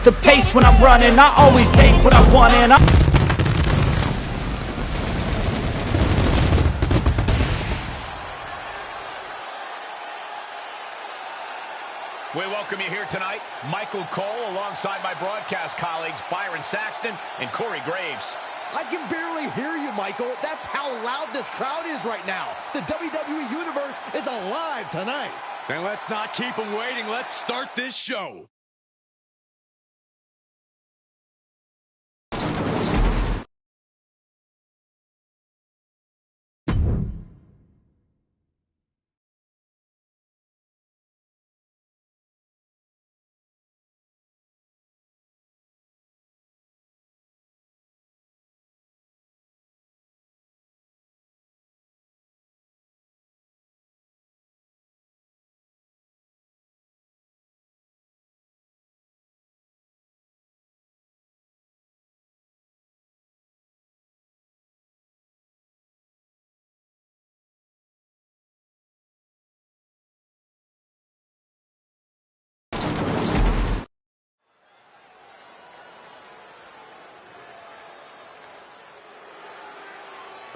the pace when I'm running. I always take what I want and We welcome you here tonight, Michael Cole, alongside my broadcast colleagues, Byron Saxton and Corey Graves. I can barely hear you, Michael. That's how loud this crowd is right now. The WWE Universe is alive tonight. Then let's not keep them waiting. Let's start this show.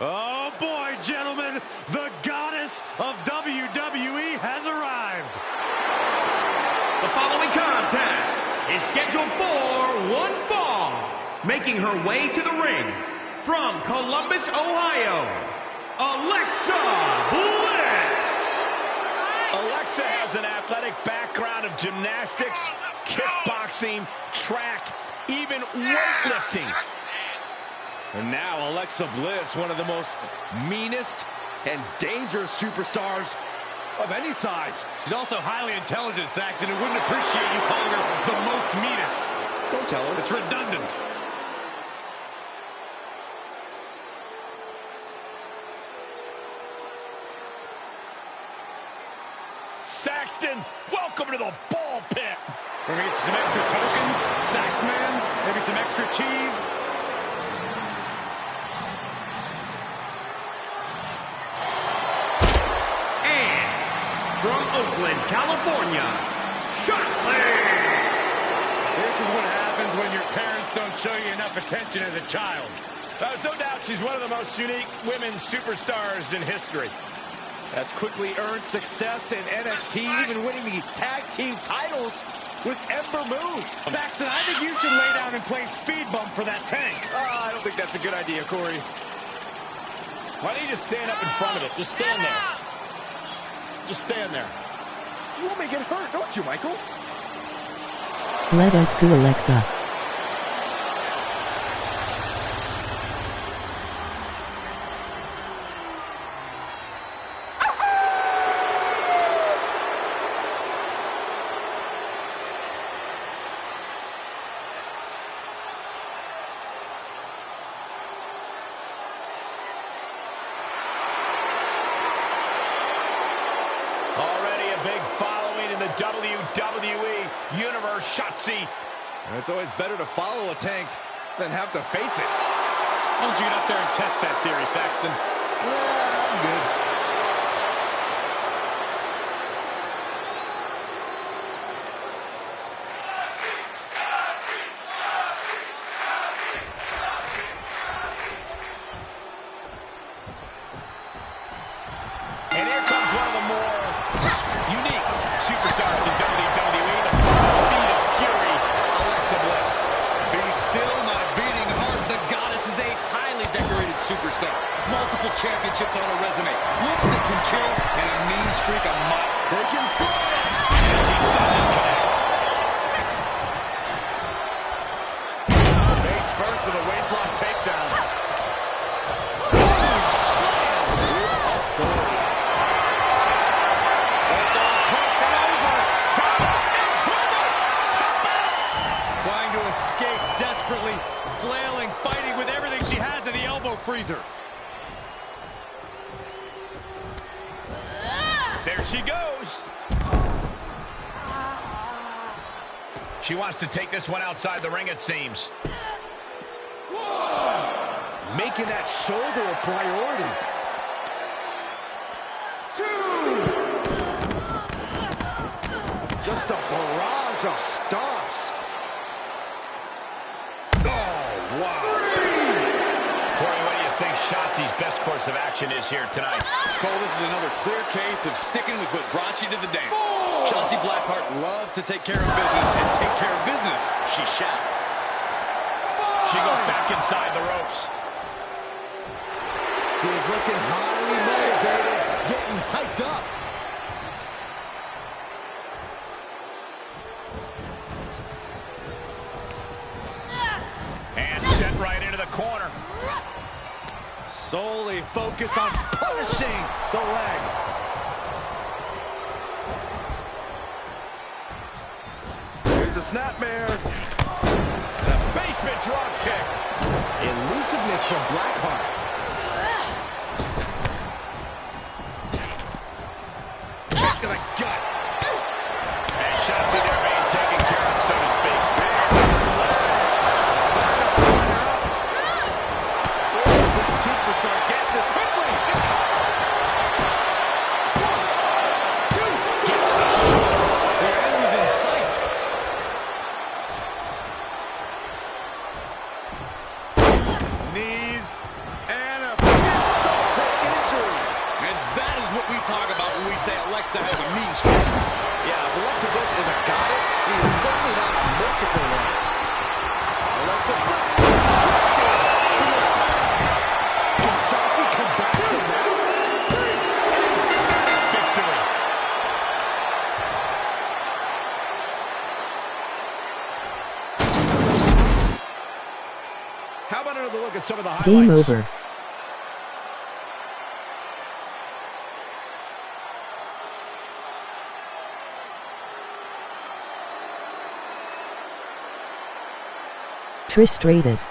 Oh boy, gentlemen, the goddess of WWE has arrived. The following contest is scheduled for one fall. Making her way to the ring from Columbus, Ohio, Alexa Bliss. Alexa has an athletic background of gymnastics, kickboxing, track, even weightlifting. And now Alexa Bliss, one of the most meanest and dangerous superstars of any size. She's also highly intelligent, Saxton, and wouldn't appreciate you calling her the most meanest. Don't tell her. It's redundant. Saxton, welcome to the ball pit. We're going to get you some extra tokens, Saxman, maybe some extra cheese. From Oakland, California, Shotzi. This is what happens when your parents don't show you enough attention as a child. There's no doubt she's one of the most unique women superstars in history. Has quickly earned success in NXT, even winning the tag team titles with Ember Moon. Saxton, I think you should lay down and play speed bump for that tank. I don't think that's a good idea, Corey. Why don't you just stand up in front of it? Just stand there. Just stand there. You want me to get hurt, don't you, Michael? Let us go, Alexa. Big following in the WWE Universe, Shotzi. It's always better to follow a tank than have to face it. Why don't you get up there and test that theory, Saxton? I'm good. And here comes one of the more unique superstars in WWE, the feet of fury, Alexa Bliss. Be still, my beating heart. The goddess is a highly decorated superstar. Multiple championships on her resume. Looks that can kill, and a mean streak of might. Taking flight. And she doesn't connect. Face first with a waistlock takedown. Desperately flailing, fighting with everything she has in the elbow freezer. There she goes. She wants to take this one outside the ring, it seems. Whoa. Making that shoulder a priority. 2. Just a barrage of stomps. Wow. Corey, what do you think Shotzi's best course of action is here tonight? Cole, this is another clear case of sticking with what brought you to the dance. Shotzi Blackheart loves to take care of business, and take care of business she shall. She goes back inside the ropes. She was looking highly motivated, getting hyped up. And sent right into the corner. Solely focused on punishing the leg. Here's a snapmare. The basement drop kick. Elusiveness from Blackheart. Kick to the gut. And Shotzi there being taken care of, so to speak. Superstar getting this quickly. One, two. Gets the shoulder. The enemy's in sight. Knees and a insult to injury. And that is what we talk about when we say Alexa has a mean streak. Yeah, if Alexa Bliss is a goddess, she is certainly not a merciful one. Alexa Bliss twisted through. Can Shotzi come back from that? Victory. How about another look at some of the highlights? Game over. Trish Stratus.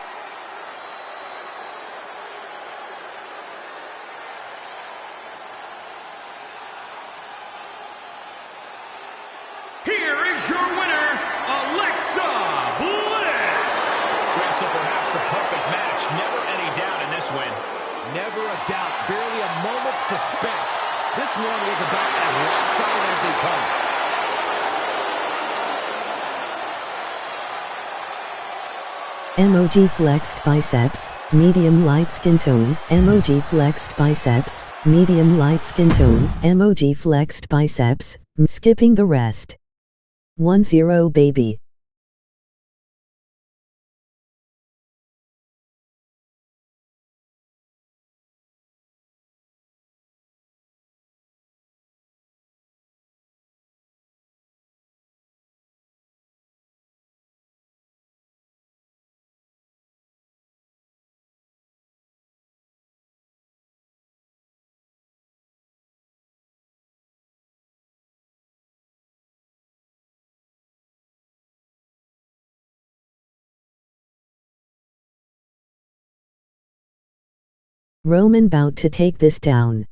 Here is your winner, Alexa Bliss. So perhaps the perfect match. Never any doubt in this win. Never a doubt, barely a moment's suspense. This one was about as lopsided as they come. Emoji flexed biceps, medium light skin tone. Emoji flexed biceps, medium light skin tone. Emoji flexed biceps, skipping the rest. 1-0 baby. Roman bout to take this down.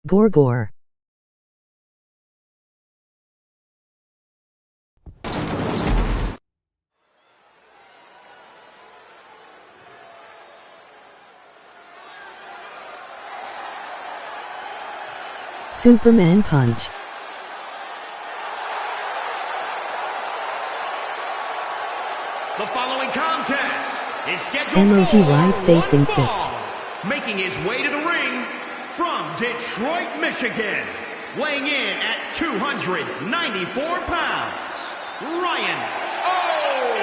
Gorgor. Superman punch. The following contest is scheduled Emoji for right facing one fist. fall. Making his way to the ring from Detroit, Michigan, weighing in at 294 pounds, Ryan. Oh!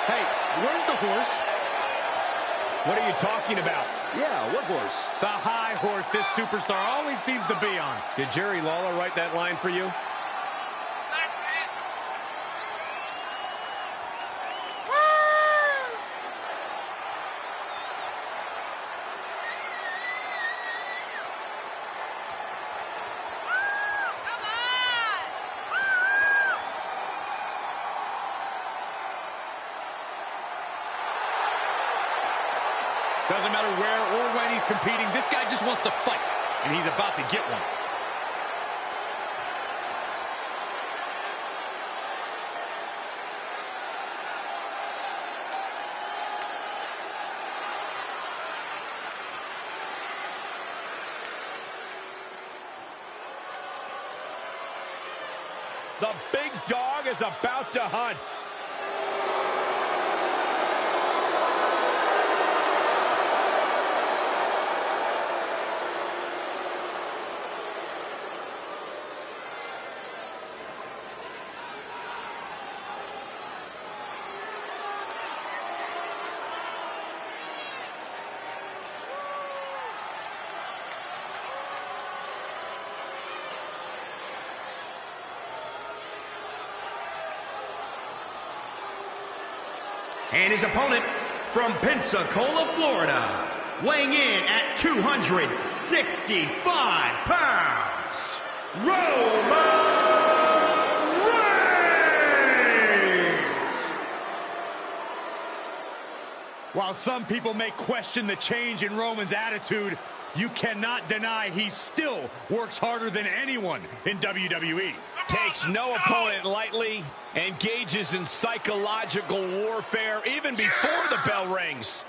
Hey, where's the horse? What are you talking about? Yeah, what horse? The high horse this superstar always seems to be on. Did Jerry Lawler write that line for you? Doesn't matter where or when he's competing, this guy just wants to fight, and he's about to get one. The big dog is about to hunt. And his opponent from Pensacola, Florida, weighing in at 265 pounds, Roman Reigns! While some people may question the change in Roman's attitude, you cannot deny he still works harder than anyone in WWE. Takes no opponent lightly, engages in psychological warfare even before the bell rings.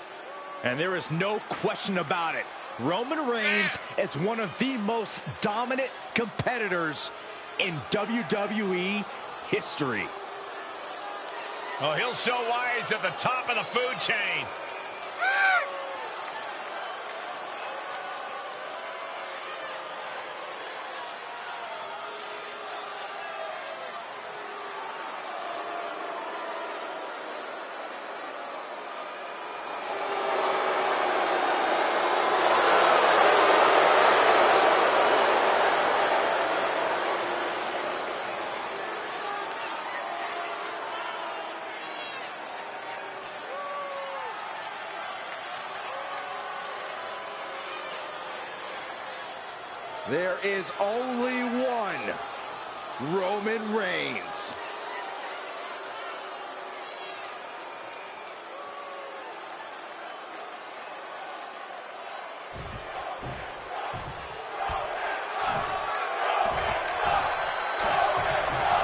And there is no question about it. Roman Reigns is one of the most dominant competitors in WWE history. Oh, he'll show why he's at the top of the food chain. There is only one Roman Reigns.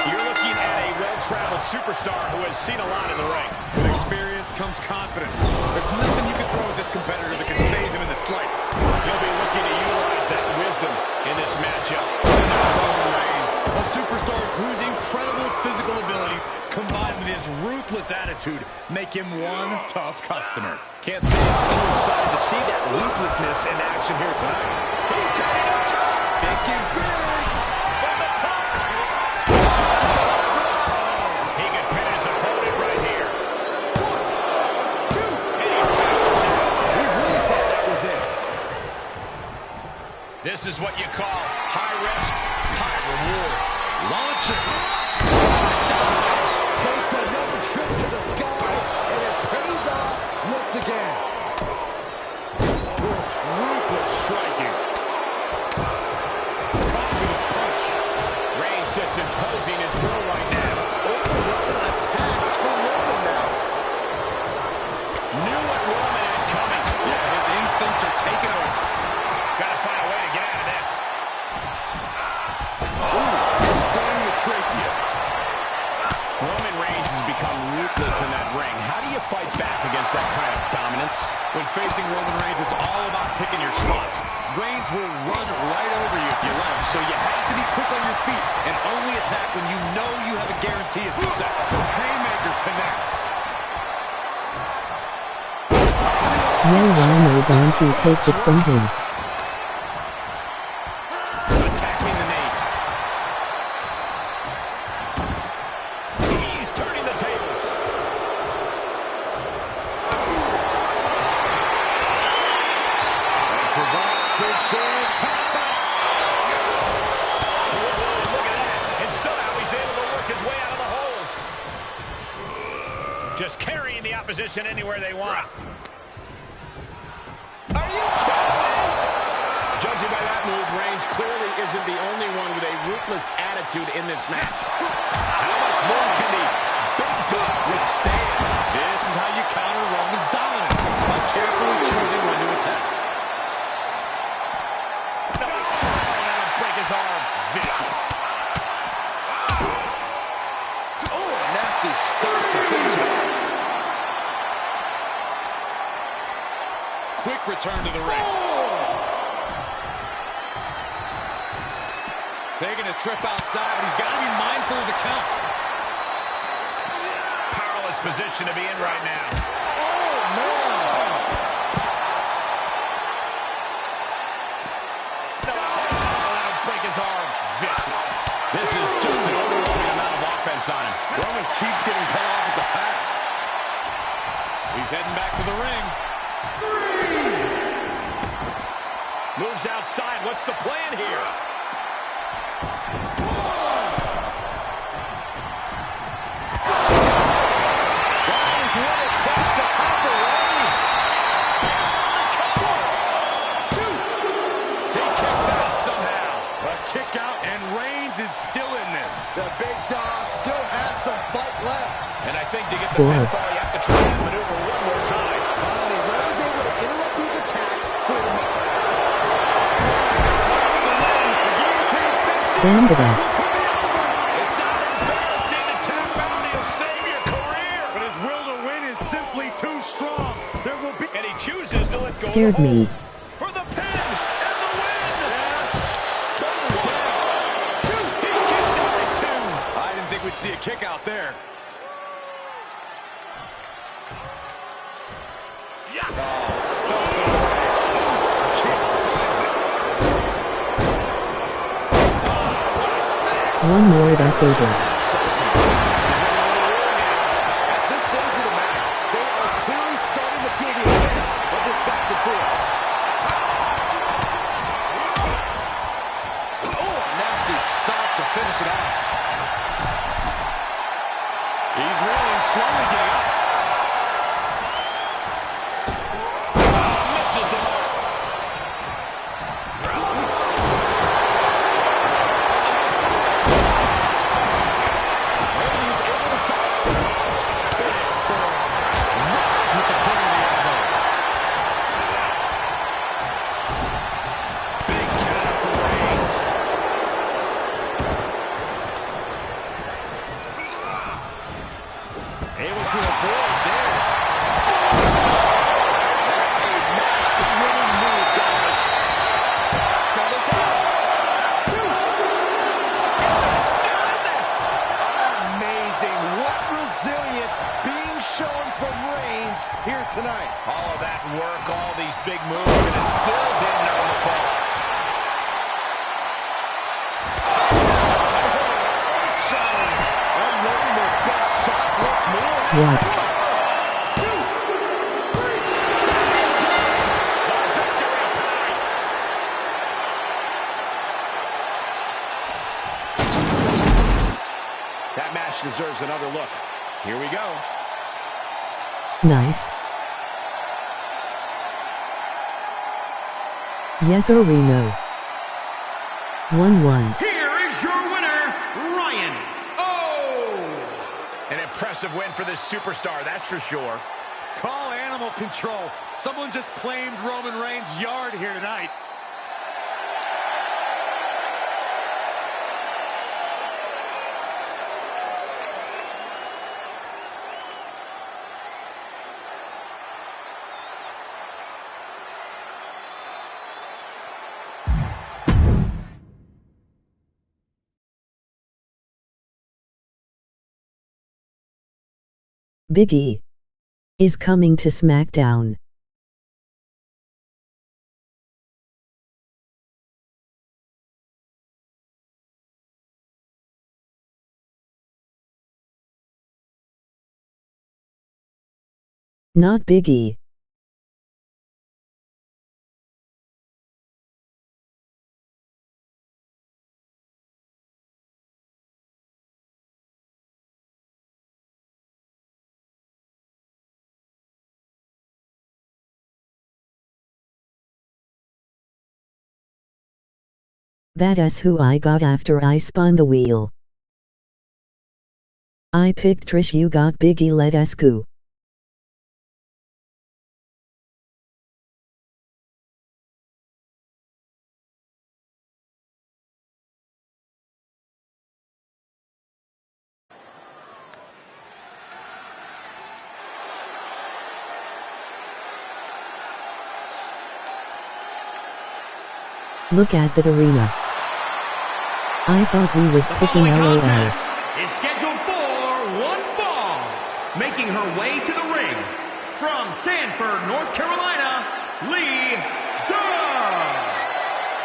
You're looking at a well-traveled superstar who has seen a lot in the ring. With experience comes confidence. There's nothing you can throw at this competitor that can phase him in the slightest. He'll be looking to utilize that wisdom in this matchup. Roman Reigns, a superstar whose incredible physical abilities combined with his ruthless attitude make him one tough customer. Can't say I'm too excited to see that ruthlessness in action here tonight. He's heading up top. Thinking big. From the top. He can pin his opponent right here. 1, 2, and he powers out. We really thought that was it. This is what you call high risk, high reward. Launching. Takes another trip to the skies, and it pays off once again. Ruthless striking. Caught with a punch. Reigns just imposing his will right now. Overwhelming attacks from Roman now. Knew what Roman had coming. Yeah, his instincts are taking over. Gotta find a way to get out of this. Playing the trachea. Roman Reigns has become ruthless in that ring. How do you fight back against that kind of dominance? When facing Roman Reigns, it's all about picking your spots. Reigns will run right over you if you let him, so you have to be quick on your feet and only attack when you know you have a guarantee of success. The haymaker connects. Now Rhyno going to take it from him. Attacking the knee. He's turning the tables. Cinched in, tap out. Look at that. And somehow he's able to work his way out of the hold. Just carrying the opposition anywhere they want. Are you kidding me? Judging by that move, Reigns clearly isn't the only one with a ruthless attitude in this match. How much more can the big dog withstand? This is how you counter Roman's dominance, by carefully choosing when to attack. Break his arm. Vicious. Oh, a nasty stop to finish it off. Quick return to the ring. Taking a trip outside, but he's got to be mindful mindful of the count. Powerless position to be in right now. Oh, man. That'll break his arm. Vicious. This is just an overwhelming amount of offense on him. Roman keeps getting cut off at the pass. He's heading back to the ring. 3. Moves outside. What's the plan here? That is what it takes to topple Reigns. He kicks out somehow. A kick out, and Reigns is still in this. The big dog still has some fight left. And I think to get the pinfall, you have to try that maneuver one more time. Finally, Reigns able to interrupt these attacks for a moment. Damn the best. It's not embarrassing to tap out. He'll save your career. But his will to win is simply too strong. There will be... And he chooses to let go. Scared me. For the pin and the win. Yes. Shoulders down. 2. He kicks out at 2. I didn't think we'd see a kick out there. One more, that's over. At this stage of the match, they are clearly starting to feel the effects of this back and forth. Oh, a nasty stop to finish it off. He's really slowly getting up. Misses the mark. Reigns able to sidestep. Big forearm. Knocked with the point of the elbow. Big counter for Reigns. Able to avoid there. That's a match-winning move, guys. Double count. 2. And they're still in this. Amazing. What resilience being shown from Reigns here tonight. All of that work, all these big moves, and it still didn't earn the fall. Unloading their best shot once more. What? 2, 3. That match deserves another look. Here we go. Nice. Yes or Rhino. 1-1. Here is your winner, Ryan. Oh! An impressive win for this superstar, that's for sure. Call animal control. Someone just claimed Roman Reigns' yard here tonight. Big E is coming to SmackDown. Not Big E. That's who I got after I spun the wheel. I picked Trish, you got Big E. Let's go. Look at that arena. I thought we was The picking following LOL. contest making her way to the ring, from Sanford, North Carolina, Lita.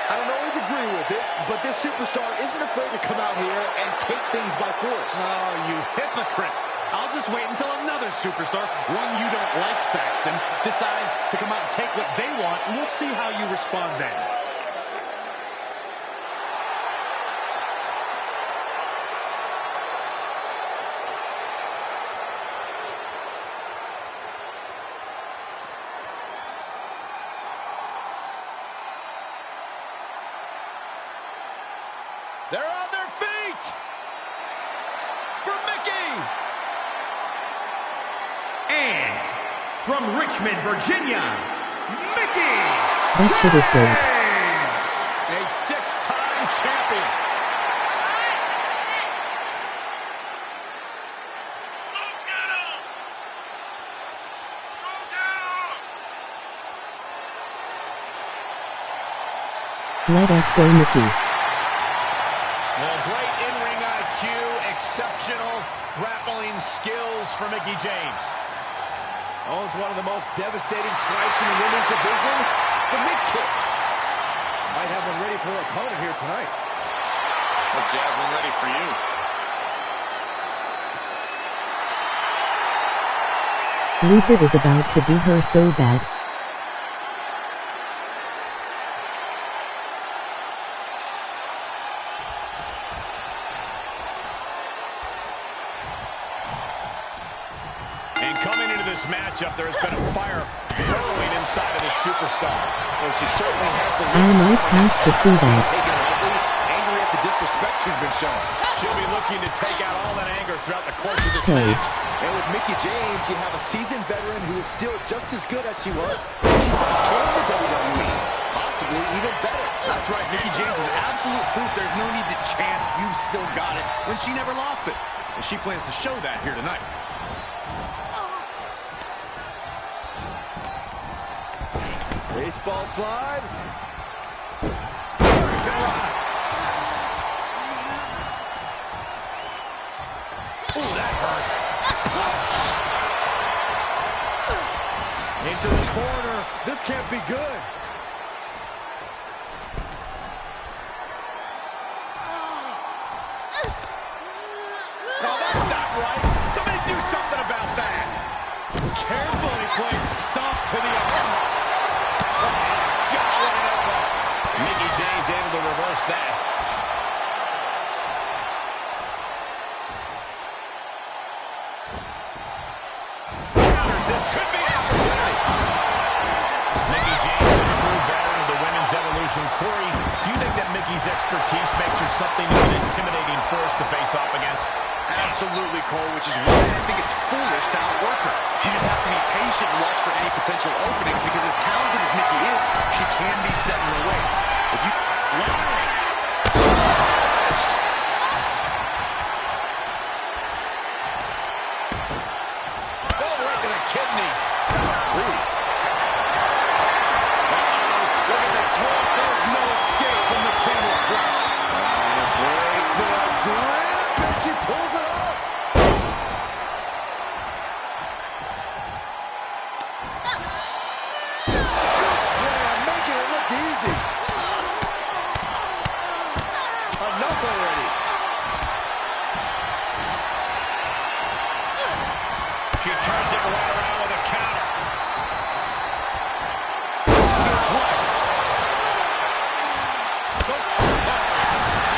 I don't always agree with it, but this superstar isn't afraid to come out here and take things by force. Oh, you hypocrite. I'll just wait until another superstar, one you don't like, Saxton, decides to come out and take what they want, and we'll see how you respond then. They're on their feet! For Mickie! And from Richmond, Virginia, Mickie! That shit is dead. A six-time champion. Let us go, Mickie. Well, great in-ring IQ, exceptional grappling skills for Mickie James. Oh, it's one of the most devastating strikes in the women's division. The mid-kick. Might have one ready for her opponent here tonight. Well, Jasmine, ready for you. Lita is about to do her so bad. Matchup, there's been a fire burrowing inside of this superstar. Well, she certainly has the I might pass to see that. Angry at the disrespect she's been shown. She'll be looking to take out all that anger throughout the course of this match. And with Mickie James, you have a seasoned veteran who is still just as good as she was when she first came to WWE. Possibly even better. That's right, Mickie James is absolute proof there's no need to chant, "You've still got it," when she never lost it. And she plans to show that here tonight. Baseball slide. Ooh, that hurt. Into the corner. This can't be good. Oh, that's not right. Somebody do something about that. Carefully placed stomp to the arm. Mickie James able to reverse that. Counters, this could be an opportunity. Mickie James, a true veteran of the women's evolution. Corey, do you think that Mickie's expertise makes her something of an intimidating force to face off against? Absolutely, Cole, which is why I think it's foolish to outwork her. You just have to be patient and watch for any potential openings, because as talented as Mickie is, she can be set in her ways. If you flying. Oh, right to the kidneys. Look at the torque. There's no escape from the camel clutch. Break to the grip, and she pulls it off. Slam, making it look easy. Enough already. She turns it right around with a counter. Suplex.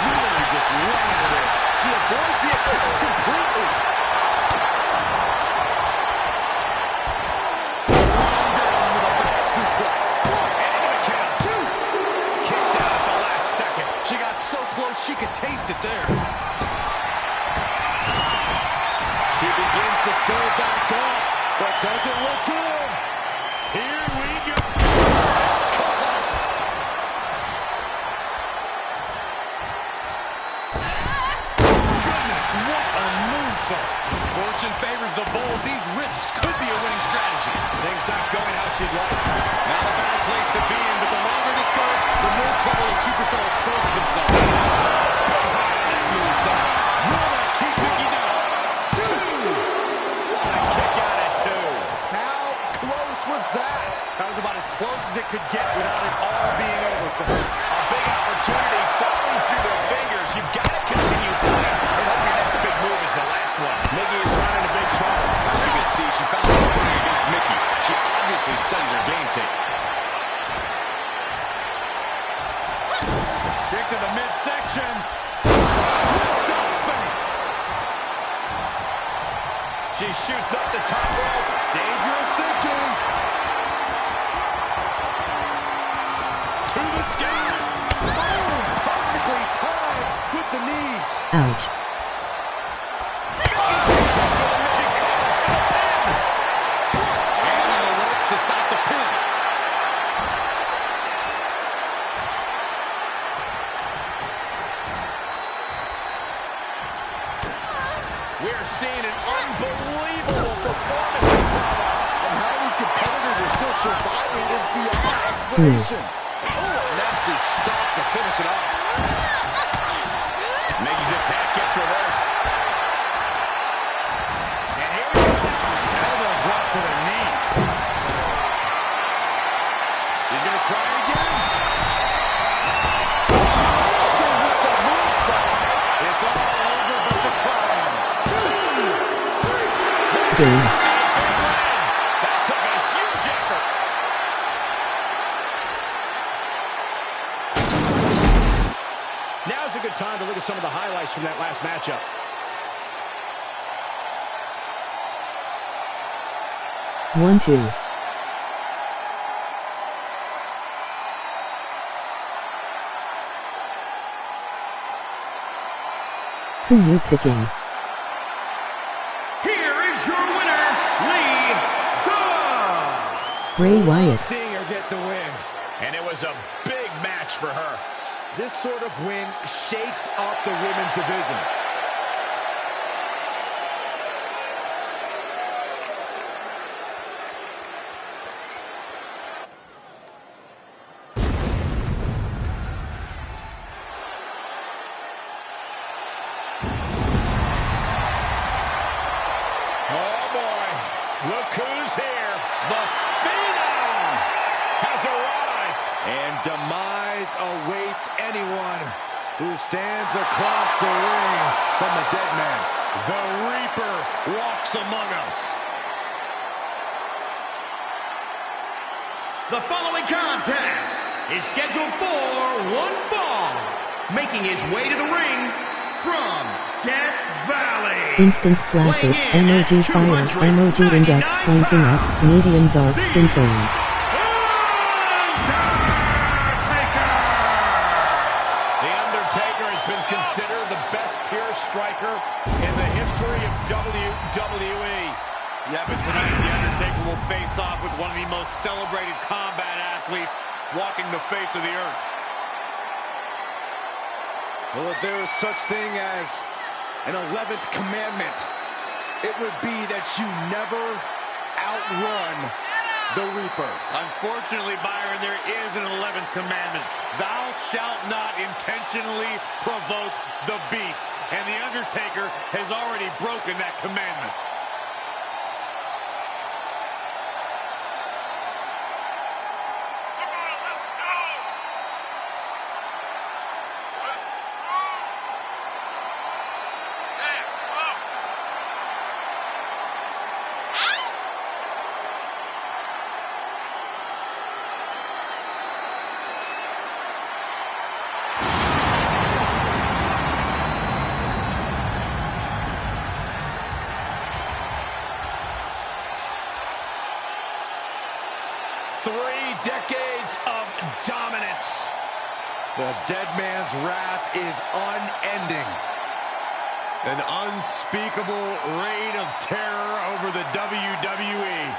Really just landed it. She avoids the attack completely. Down with a back suplex. And into the count. Kicks out at the last second. She got so close she could taste it close as it could get without it all being over for her. A big opportunity falling through their fingers. You've got to continue playing and hope your next big move is the last one. Mickie is running into big trouble. You can see she found an opening against Mickie. She obviously studied her game tape. Kick to the midsection. Twist up feint. She shoots up the top rope. Dangerous thinking. To the sky. Oh, perfectly timed with the knees. Ouch. And in the ropes to stop the pin. We're seeing an unbelievable performance in front of us. And how these competitors are still surviving is beyond explanation. Oh, a nasty stop to finish it off. Mickie's attack gets reversed. And here we go. Elbow drop to the knee. He's going to try again. It's all over but the crown. 2, 3. Boom. That took a huge effort. Now's a good time to look at some of the highlights from that last matchup. One, two. Who you picking? Here is your winner, Lita! Bray Wyatt. Seeing her get the win. And it was a big match for her. This sort of win shakes up the women's division. Oh, boy. Look who's here. The Phenom has arrived. And demise awaits anyone who stands across the ring from the dead man. The Reaper walks among us. The following contest is scheduled for one fall. Making his way to the ring from Death Valley. Instant classic. MOG fire. MOG index pointing up. Medium dark skin tone. The Undertaker has been considered the best pure striker in the history of WWE. Yeah, but tonight The Undertaker will face off with one of the most celebrated combat athletes walking the face of the earth. Well, if there is such thing as an 11th commandment, it would be that you never outrun the Reaper. Unfortunately, Byron, there is an 11th commandment. Thou shalt not intentionally provoke the beast. And The Undertaker has already broken that commandment. Decades of dominance. The dead man's wrath is unending. An unspeakable reign of terror over the WWE.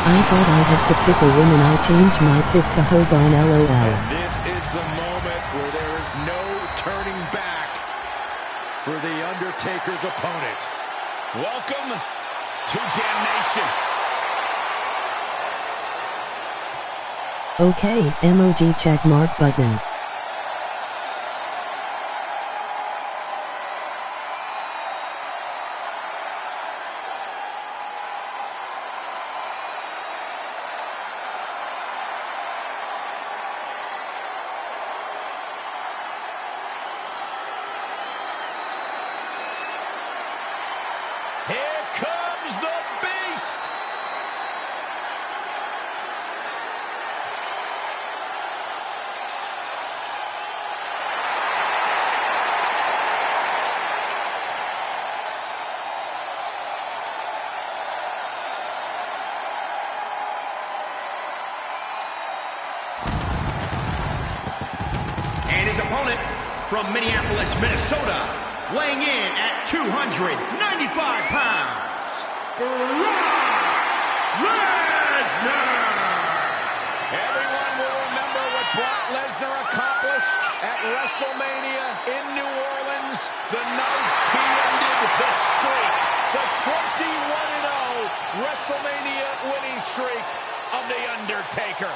I thought I had to pick a woman. I changed my pick to Hogan LOL. And this is the moment where there is no turning back for the Undertaker's opponent. Welcome to Damnation. Okay, MOG check mark button. opponent from Minneapolis, Minnesota, weighing in at 295 pounds, Brock Lesnar! Everyone will remember what Brock Lesnar accomplished at WrestleMania in New Orleans the night he ended the streak, the 21-0 WrestleMania winning streak of The Undertaker.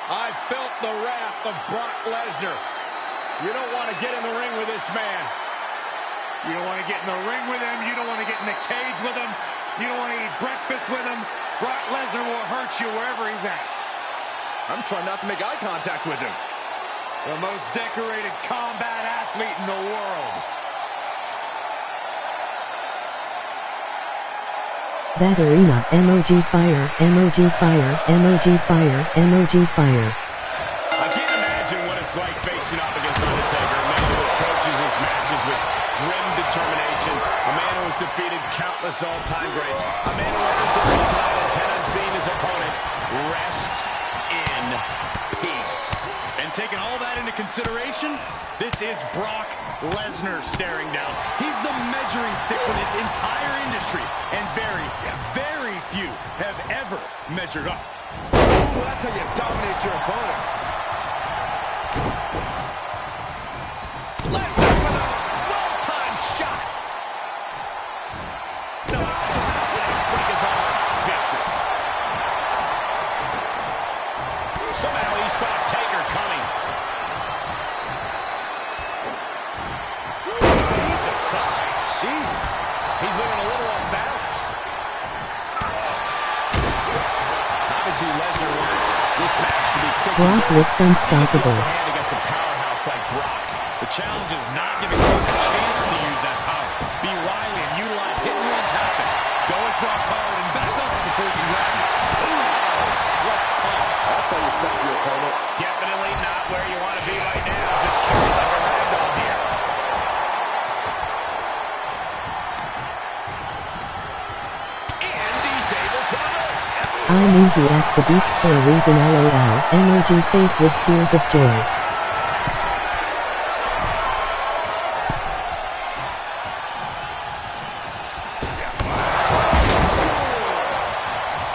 I felt the wrath of Brock Lesnar. You don't want to get in the ring with this man. You don't want to get in the ring with him. You don't want to get in the cage with him. You don't want to eat breakfast with him. Brock Lesnar will hurt you wherever he's at. I'm trying not to make eye contact with him. The most decorated combat athlete in the world. That arena, emoji fire, emoji fire, emoji fire, emoji fire. I can't imagine what it's like facing off against Undertaker, a man who approaches his matches with grim determination, a man who has defeated countless all-time greats, a man who enters the ring tonight intent on seeing his opponent rest in peace. And taking all that into consideration, this is Brock Lesnar staring down. He's the measuring stick for this entire industry, and very, very few have ever measured up. Ooh, that's how you dominate your opponent. Lesnar with a well-timed shot. No, break his arm. Vicious. Somehow he saw Taker coming. Deep aside. Jeez. He's looking a little off balance. Obviously, Lesnar wants this match to be quick. Brock looks unstoppable. And against a powerhouse like Brock. The challenge is not giving Brock a chance to use that power. Be wily and utilize hit-and-run tactics. Go with Brock hard and back up before you can grab him. What a punch. That's how you stop your opponent. Definitely not where you want to be right now. Just carry like a ragdoll here. And he's able to reverse. I knew he asked the beast for a reason, lol, emoji face with tears of joy.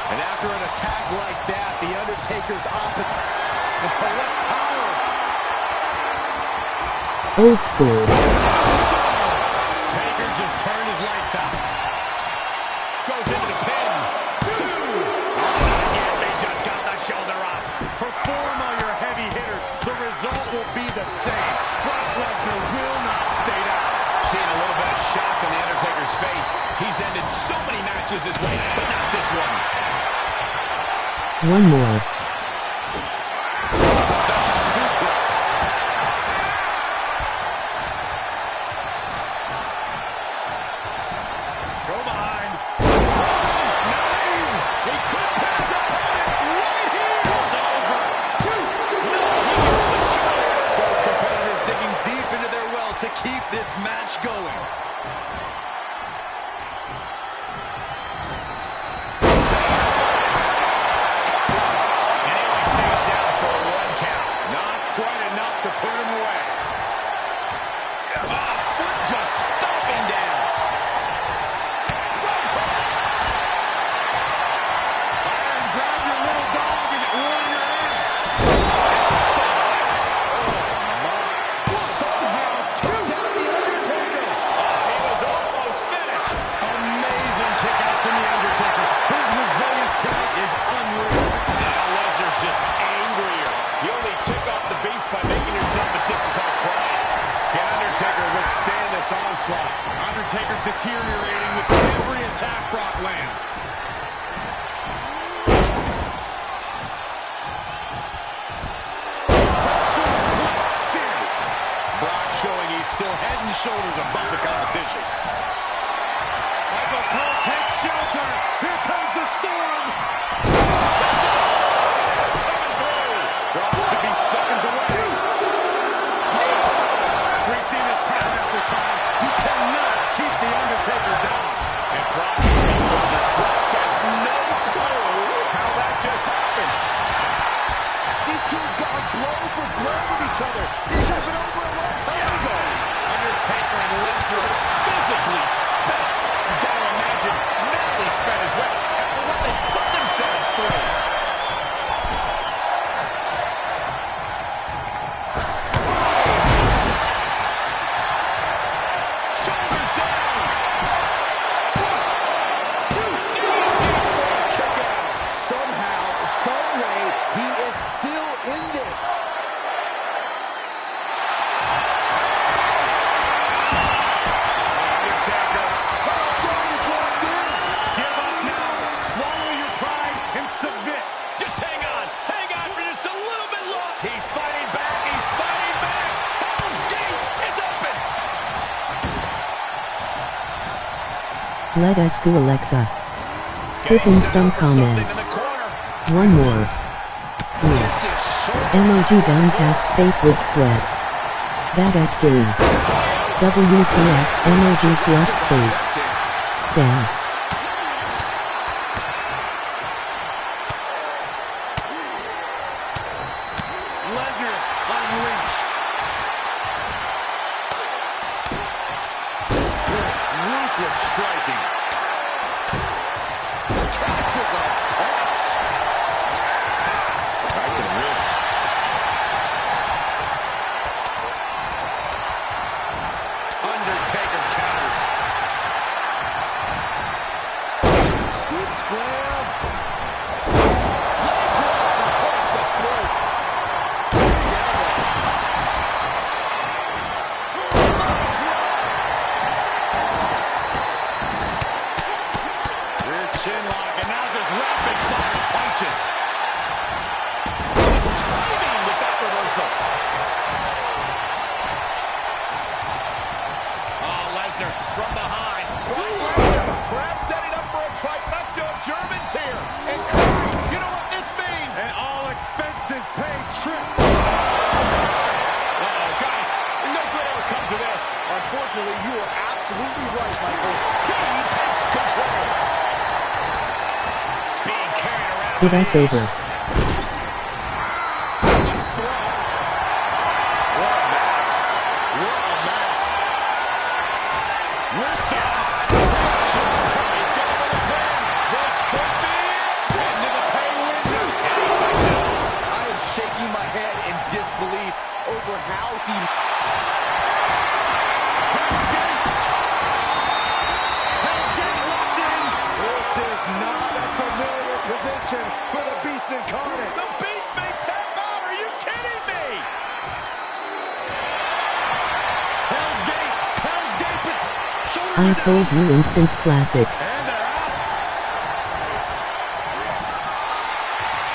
And after an attack like that, the Undertaker's opposite. What power! Old school. Taker just turned his lights out. Goes into the pin. Two. Again, they just got the shoulder up. Perform all your heavy hitters. The result will be the same. Brock Lesnar will not stay down. Seeing a little bit of shock on the Undertaker's face. He's ended so many matches this way, but not this one. One more. Solid suplex. Go behind. Nine. He could pass opponent right here. Goes over. Two. No, he gets the shoulder. Both competitors digging deep into their well to keep this match going. And he only stays down for a 1 count. Not quite enough to put him away. Foot just stomping down. Iron, grab your little dog and warn your aunt. Somehow took down the Undertaker. He was almost finished. Amazing kick out from the Undertaker. His resilience tonight is unreal. Now Lesnar's just angrier. You only tick off the beast by making yourself a difficult prey. Can Undertaker withstand this onslaught? Undertaker's deteriorating with every attack Brock lands. Suplex City. Brock showing he's still head and shoulders above the competition. Michael Cole takes shelter. Here comes the storm. Coming through. Brock Let us go, Alexa. Skipping some comments. One more. Emoji downcast face with sweat. Badass game. WTF emoji flushed face. Damn. Lesnar unleashed. It's ruthless striking. Catches a punch. Right to the ribs. Undertaker counters. Scoop slam. Leg drop across the throat. Rear chin lock, and now just rapid fire punches. Timing with that reversal. Oh, Lesnar from behind. Brock Lesnar, perhaps setting up for a trifecta of Germans here. And Corey, you know what this means? An all expenses paid trip. Uh-oh, guys, no good ever comes of this. Unfortunately, you are absolutely right, Michael. He takes control. Being carried around. It is over. Over how he... This is not a familiar position for the Beast Incarnate. The Beast may tap out. Are you kidding me? Hell's Gate. Hell's Gate. Shoulder I told you, instant classic. and they're out.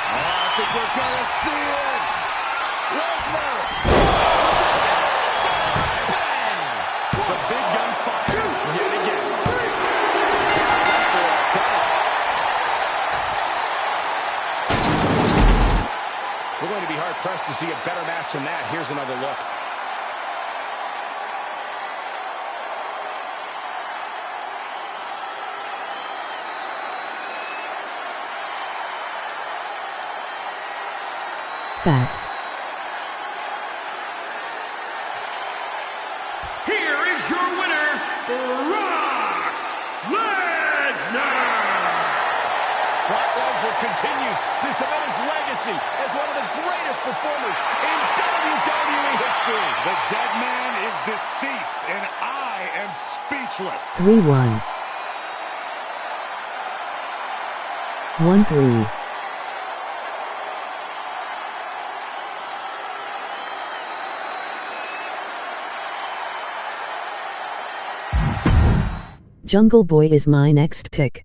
I think we're gonna see it. Lesnar. The big gun fire yet again. We're going to be hard-pressed to see a better match than that. Here's another look. Facts. Here is your winner, Brock Lesnar. Brock Lesnar will continue to cement his legacy as one of the greatest performers in WWE history. The dead man is deceased, and I am speechless. 3-1. 1-3. Jungle Boy is my next pick.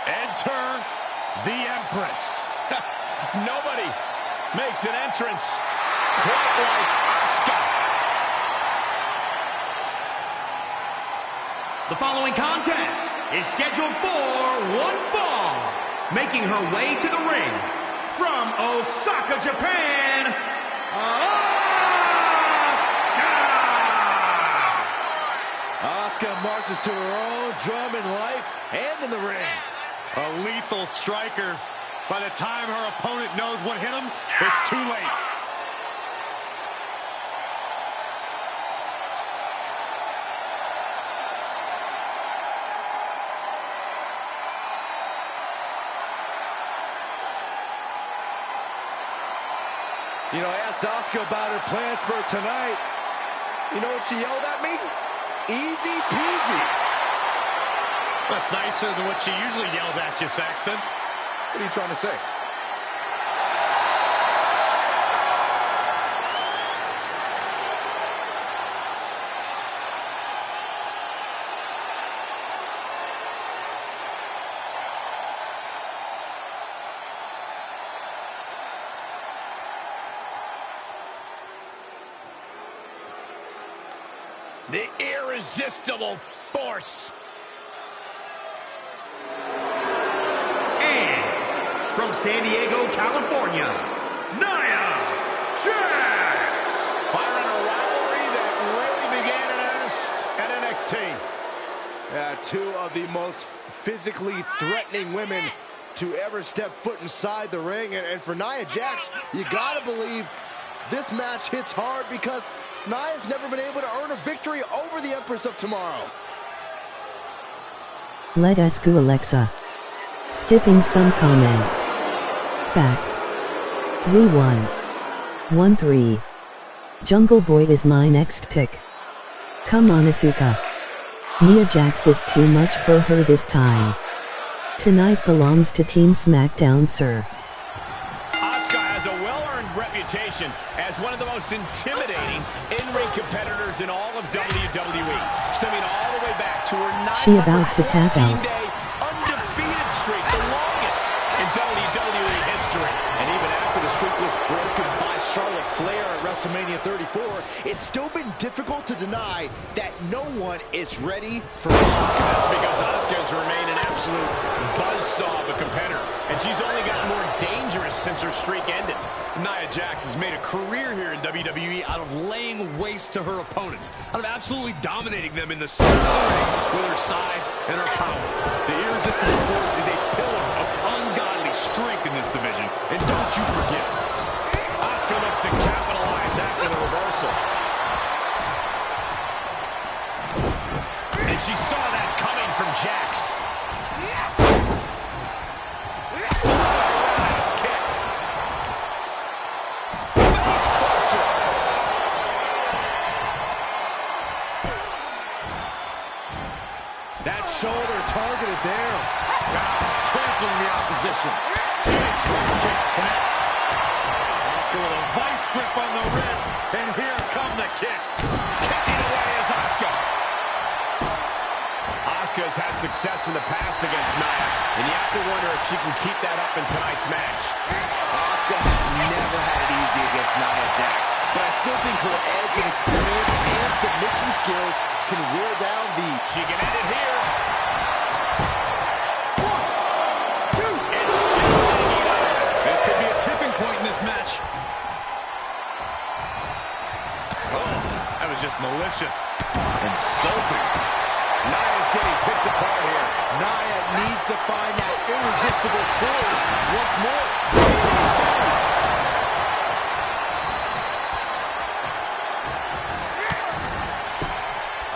Enter the Empress. Nobody makes an entrance quite like Asuka. The following contest is scheduled for one fall. Making her way to the ring from Osaka, Japan, Asuka marches to her own drum in life and in the ring. A lethal striker. By the time her opponent knows what hit him, it's too late. You know, I asked Asuka about her plans for tonight. You know what she yelled at me? Easy peasy. That's nicer than what she usually yells at you, Saxton. What are you trying to say? The irresistible force. And from San Diego, California, Nia Jax. Byron, a rivalry that really began in earnest at NXT. Yeah, two of the most physically threatening women to ever step foot inside the ring. And for Nia Jax, you gotta believe this match hits hard because Nia's never been able to earn a victory over the Empress of Tomorrow. Let us go, Alexa. Skipping some comments. Facts. 3113. Jungle Boy is my next pick. Come on, Asuka. Nia Jax is too much for her this time. Tonight belongs to Team SmackDown, sir. Asuka has a well-earned reputation as one of the most intimidating in-ring competitors in all of WWE, stemming all the way back to her She about to tap out. 914-day undefeated streak, the longest in WWE history. And even after the streak was broken by Charlotte Flair at WrestleMania 34, it's still been difficult to deny that no one is ready for Asuka. That's because Asuka has remained an absolute buzzsaw of a competitor, and she's only gotten more dangerous since her streak ended. Nia Jax has made a career here in WWE out of laying waste to her opponents, out of absolutely dominating them in the center of the ring with her size and her power. The irresistible force is a pillar of ungodly strength in this division, and don't you forget it. Asuka looks to capitalize after the reversal. And she saw that coming from Jax. Nice kick. Face crusher. That shoulder targeted there. Trampling the opposition. Sonic drop kick connects. Asuka with a vice grip on the wrist, and here come the kicks. Kicking away is Asuka. Asuka has had success in the past against Nia, and you have to wonder if she can keep that up in tonight's match. Asuka has never had it easy against Nia Jax, but I still think her edge and experience and submission skills can wear down the... She can end it here. 1, 2. It's still hanging on. This could be a tipping point in this match. Oh, that was just malicious. Insulting. Nia's getting picked apart here. Nia needs to find that irresistible force once more.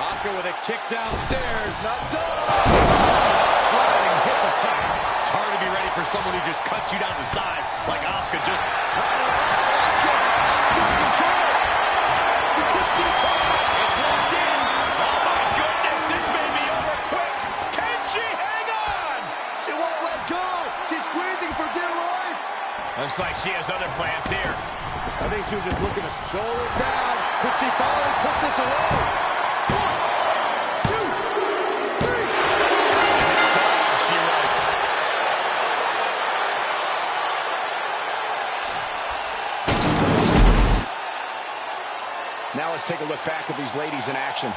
Asuka with a kick downstairs. Not done. Sliding hip attack. It's hard to be ready for someone who just cuts you down to size like Asuka just... Asuka in control. You can see time. It's locked in. Oh my goodness, this may be over quick. Can she hang on? She won't let go. She's squeezing for dear life. Looks like she has other plans here. I think she was just looking to shoulders down. Could she finally put this away? 1, 2, 3. That's all she wrote. Now let's take a look back at these ladies in action.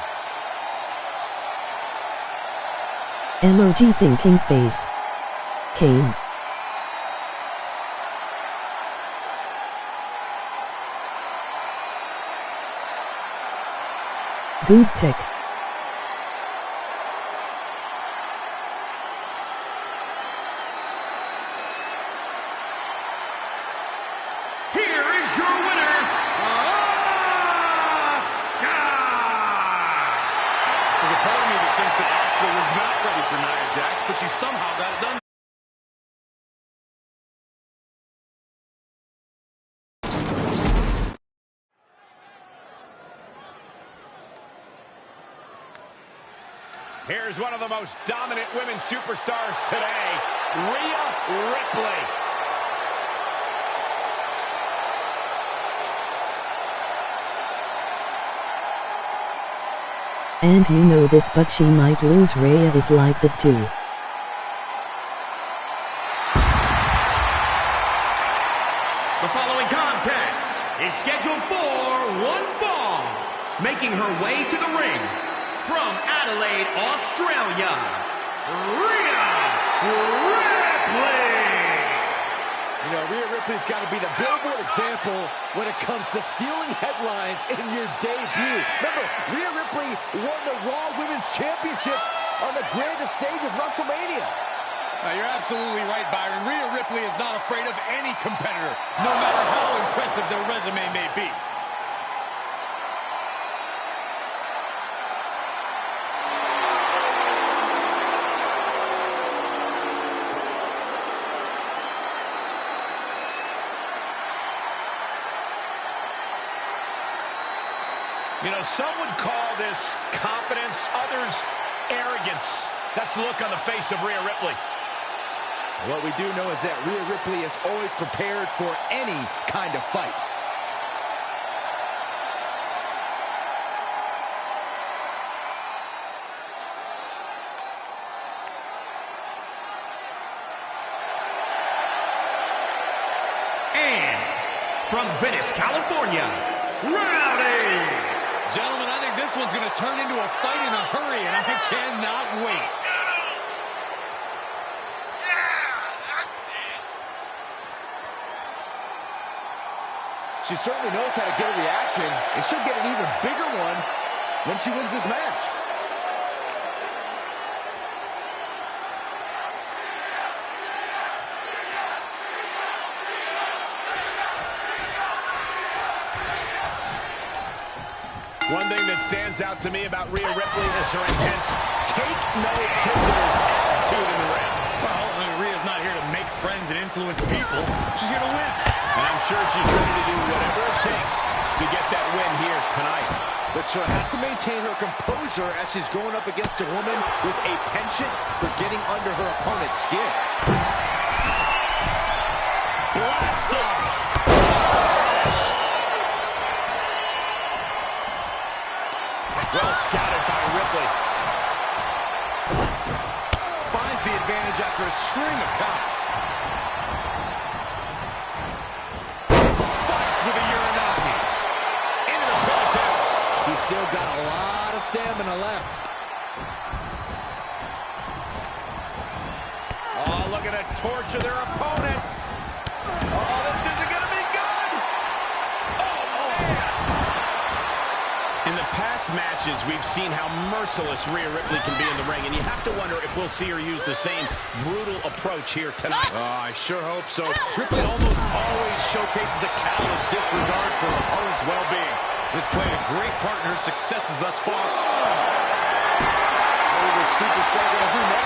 Emoji thinking face. Kane. Good pick. Here is your winner, Asuka! There's a part of me that thinks that Asuka was not ready for Nia Jax, but she somehow got it done. Here's one of the most dominant women's superstars today, Rhea Ripley. And you know this, but she might lose. Rhea is like that too. The following contest is scheduled for one fall. Making her way to the ring from Adelaide, Australia, Rhea Ripley. You know, Rhea Ripley's got to be the billboard example when it comes to stealing headlines in your debut. Remember, Rhea Ripley won the Raw Women's Championship on the grandest stage of WrestleMania. Now, you're absolutely right, Byron. Rhea Ripley is not afraid of any competitor, no matter how impressive their resume may be. You know, some would call this confidence, others arrogance. That's the look on the face of Rhea Ripley. What we do know is that Rhea Ripley is always prepared for any kind of fight. And from Venice, California, Rowdy. Gentlemen, I think this one's going to turn into a fight in a hurry, and I cannot wait. She certainly knows how to get a reaction, and she'll get an even bigger one when she wins this match. One thing that stands out to me about Rhea Ripley is her intense take-no-prisoners attitude in the ring. Well, Rhea's not here to make friends and influence people. She's here to win. And I'm sure she's ready to do whatever it takes to get that win here tonight. But she'll have to maintain her composure as she's going up against a woman with a penchant for getting under her opponent's skin. Blast off! Well scouted by Ripley. Finds the advantage after a string of counts. Spiked with a Uranagi. Into the pin attempt. She's still got a lot of stamina left. Oh, look at her torture their opponent. Oh, this isn't going to be good. Oh, man. In the past matches, we've seen how merciless Rhea Ripley can be in the ring, and you have to wonder if we'll see her use the same brutal approach here tonight. Oh, I sure hope so. Ripley almost always showcases a callous disregard for her opponent's well-being. It's played a great part in her successes thus far. What is this superstar going to do now?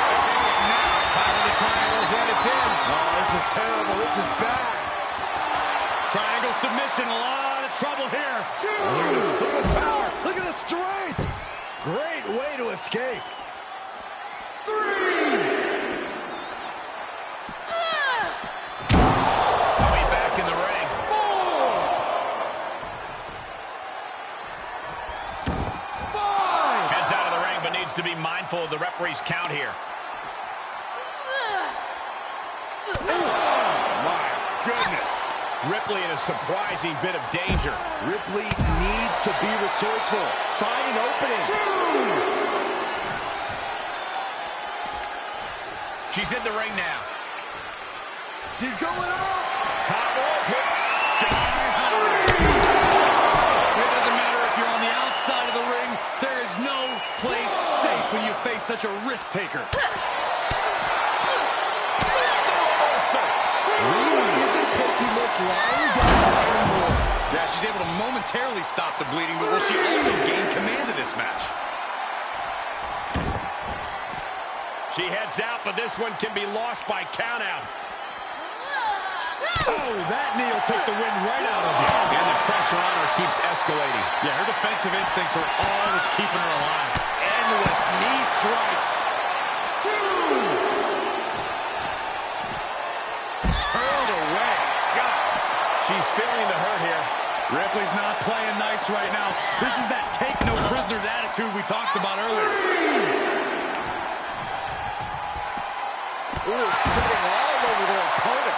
Power of the triangles, and it's in. Oh, this is terrible. This is bad. Triangle submission, a lot of trouble here. Look at this power. Look at the strength. Great way to escape. 3. Coming back in the ring. 4. 5. Heads out of the ring, but needs to be mindful of the referee's count here. My goodness. Ripley in a surprising bit of danger. Ripley needs to be resourceful. Find an opening. 2. She's in the ring now. She's going up. Top rope hit. Sky high. 3. It doesn't matter if you're on the outside of the ring. There is no place safe when you face such a risk taker. Rhea isn't taking this lying down anymore. Yeah, she's able to momentarily stop the bleeding, but will she also gain command of this match? She heads out, but this one can be lost by countout. Oh, that knee will take the wind right out of you. And the pressure on her keeps escalating. Yeah, her defensive instincts are all that's keeping her alive. And endless knee strikes. Hurled away. God. She's feeling the hurt here. Ripley's not playing nice right now. This is that take no prisoners attitude we talked about earlier. Ooh, treading all over their opponent.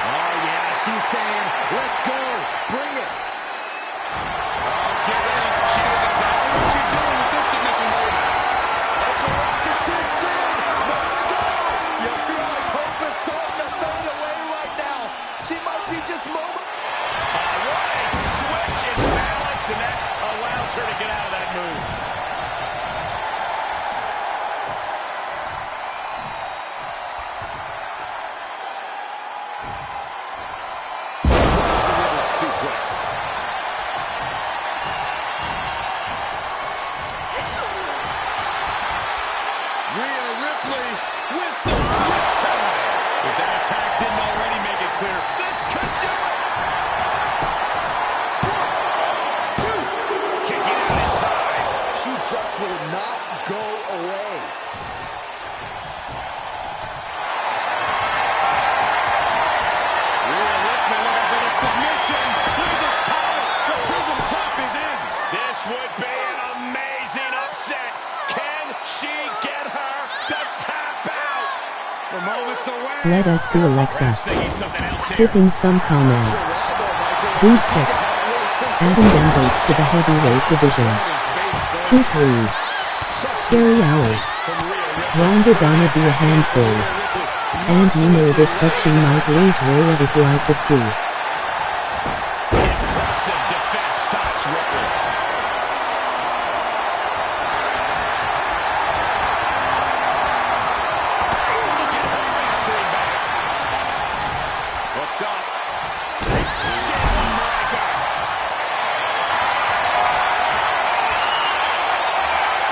Oh, yeah, she's saying, let's go, bring it. Oh, get ready. She knows exactly what she's doing with this submission move. Open cinched in, nowhere to go. You feel like hope is starting to fade away right now. She might be just moment. What a switch in balance, and that allows her to get out of that move. Delivered suplex. Rhea Ripley with the riptide. If that attack didn't already make it clear, this could do it. Kicking out in time. She just will not go away. Rhea Ripley looking for the submission. Look at this power. The prism trap is in. This would be an amazing upset. Can she get her to tap out? For moments away. Let us do Alexa. Thinking something else here. Skipping some comments. Boot pick. Adding Bamboot to the heavyweight division. 2-3. Scary hours. Ronda gonna be a handful. And you know this, but she might lose. Rhea is like the 2. Impressive defense stops Ripley. Look at her answering back. Hooked up. Shin breaker.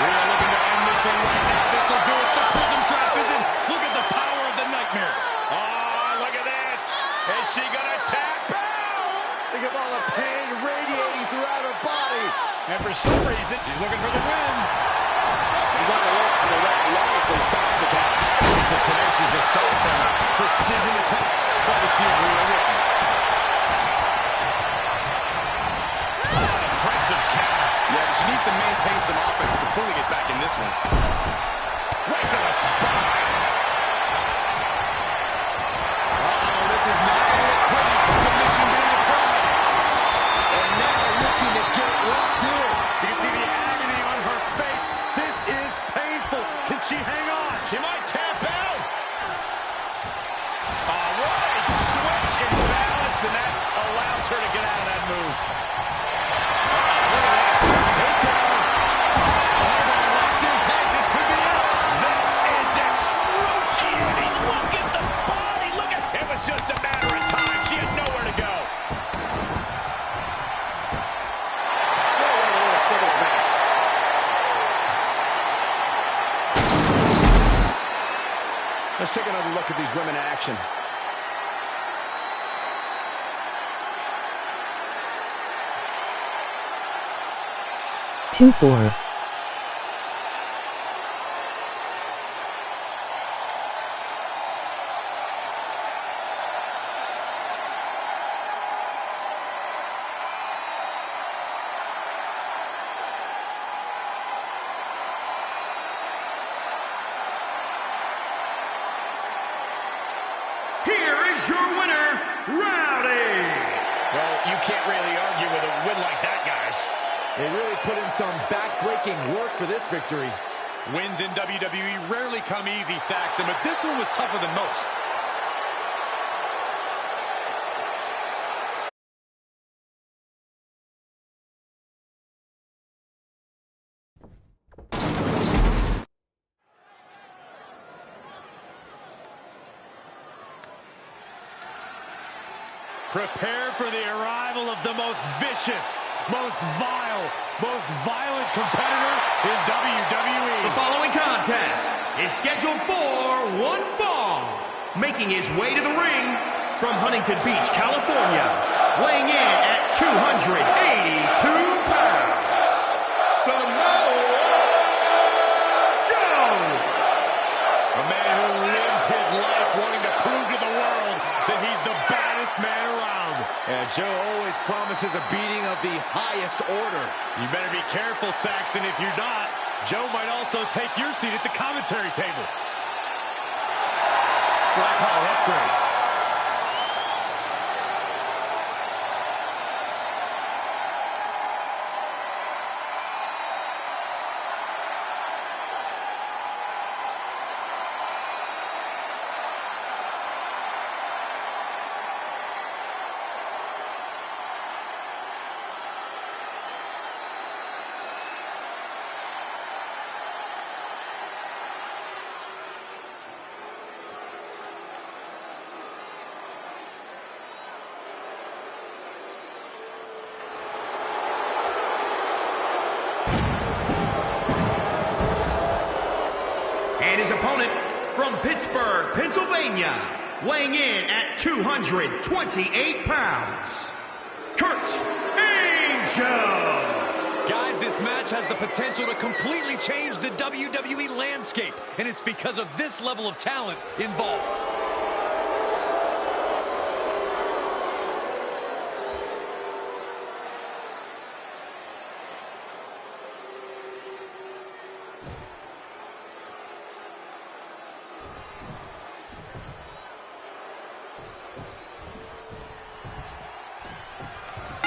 Rhea looking to end this one right now. This will do it. The prism trap is in. Look at the power of the nightmare. Oh, look at this. Is she gonna tap out? Think of all the pain radiating throughout her body. And for some reason, She's looking for the win. She's on the ropes to the right wisely stops the count. it's a tenacious assault from precision attacks. Courtesy of Rhea Ripley. Impressive counter. Yeah, but she needs to maintain some offense to fully get back in this one. Right to the spine. This is not going to look pretty. Submission being applied. And now looking to get locked in. You can see the agony on her face. This is painful. Can she hang on? She might tap out. All right, switch in balance, and that allows her to get out of that move. Look at this. Takedown. Locked in tight. This could be it. This is excruciating. Look at the body. Look at it. Was just a matter of time. She had nowhere to go. Singles match. Let's take another look at these women in action. 2-4. Here is your winner, Rowdy. Well, you can't really argue with a win like that, guys. They really put in some back-breaking work for this victory. Wins in WWE rarely come easy, Saxton, but this one was tougher than most. Prepare for the arrival of the most vicious, most vile, most violent competitor in WWE. The following contest is scheduled for one fall. Making his way to the ring from Huntington Beach, California, weighing in at 282 always promises a beating of the highest order. You better be careful, Saxton. If you're not, Joe might also take your seat at the commentary table. That's what I call an upgrade. And his opponent from Pittsburgh, Pennsylvania, weighing in at 228 pounds, Kurt Angel. Guys, this match has the potential to completely change the WWE landscape, and it's because of this level of talent involved.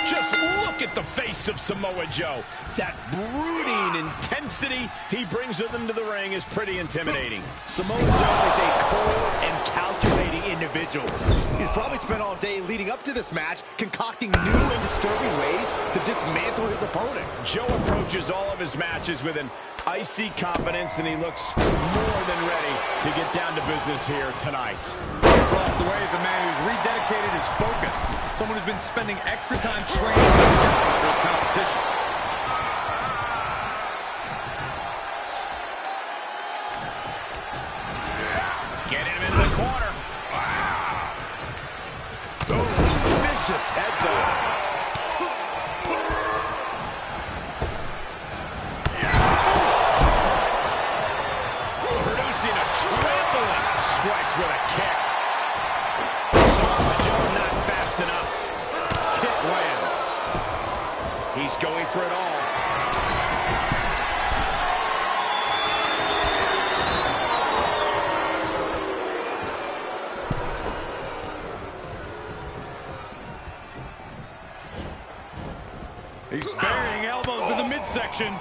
Just look at the face of Samoa Joe. That brooding intensity he brings with him to the ring is pretty intimidating. Samoa Joe is a cold and calculating individual. He's probably spent all day leading up to this match concocting new and disturbing ways to dismantle his opponent. Joe approaches all of his matches with an icy confidence, and he looks more than ready to get down to business here tonight. Across the way is a man who's rededicated his focus. Someone who's been spending extra time training and scouting for his competition. Get him in the corner. Oh, vicious headbutt. Producing a trampling. Strikes with a kick. Samoa Joe not fast enough. Kick lands. He's going for it all. He's burying elbows in the midsection.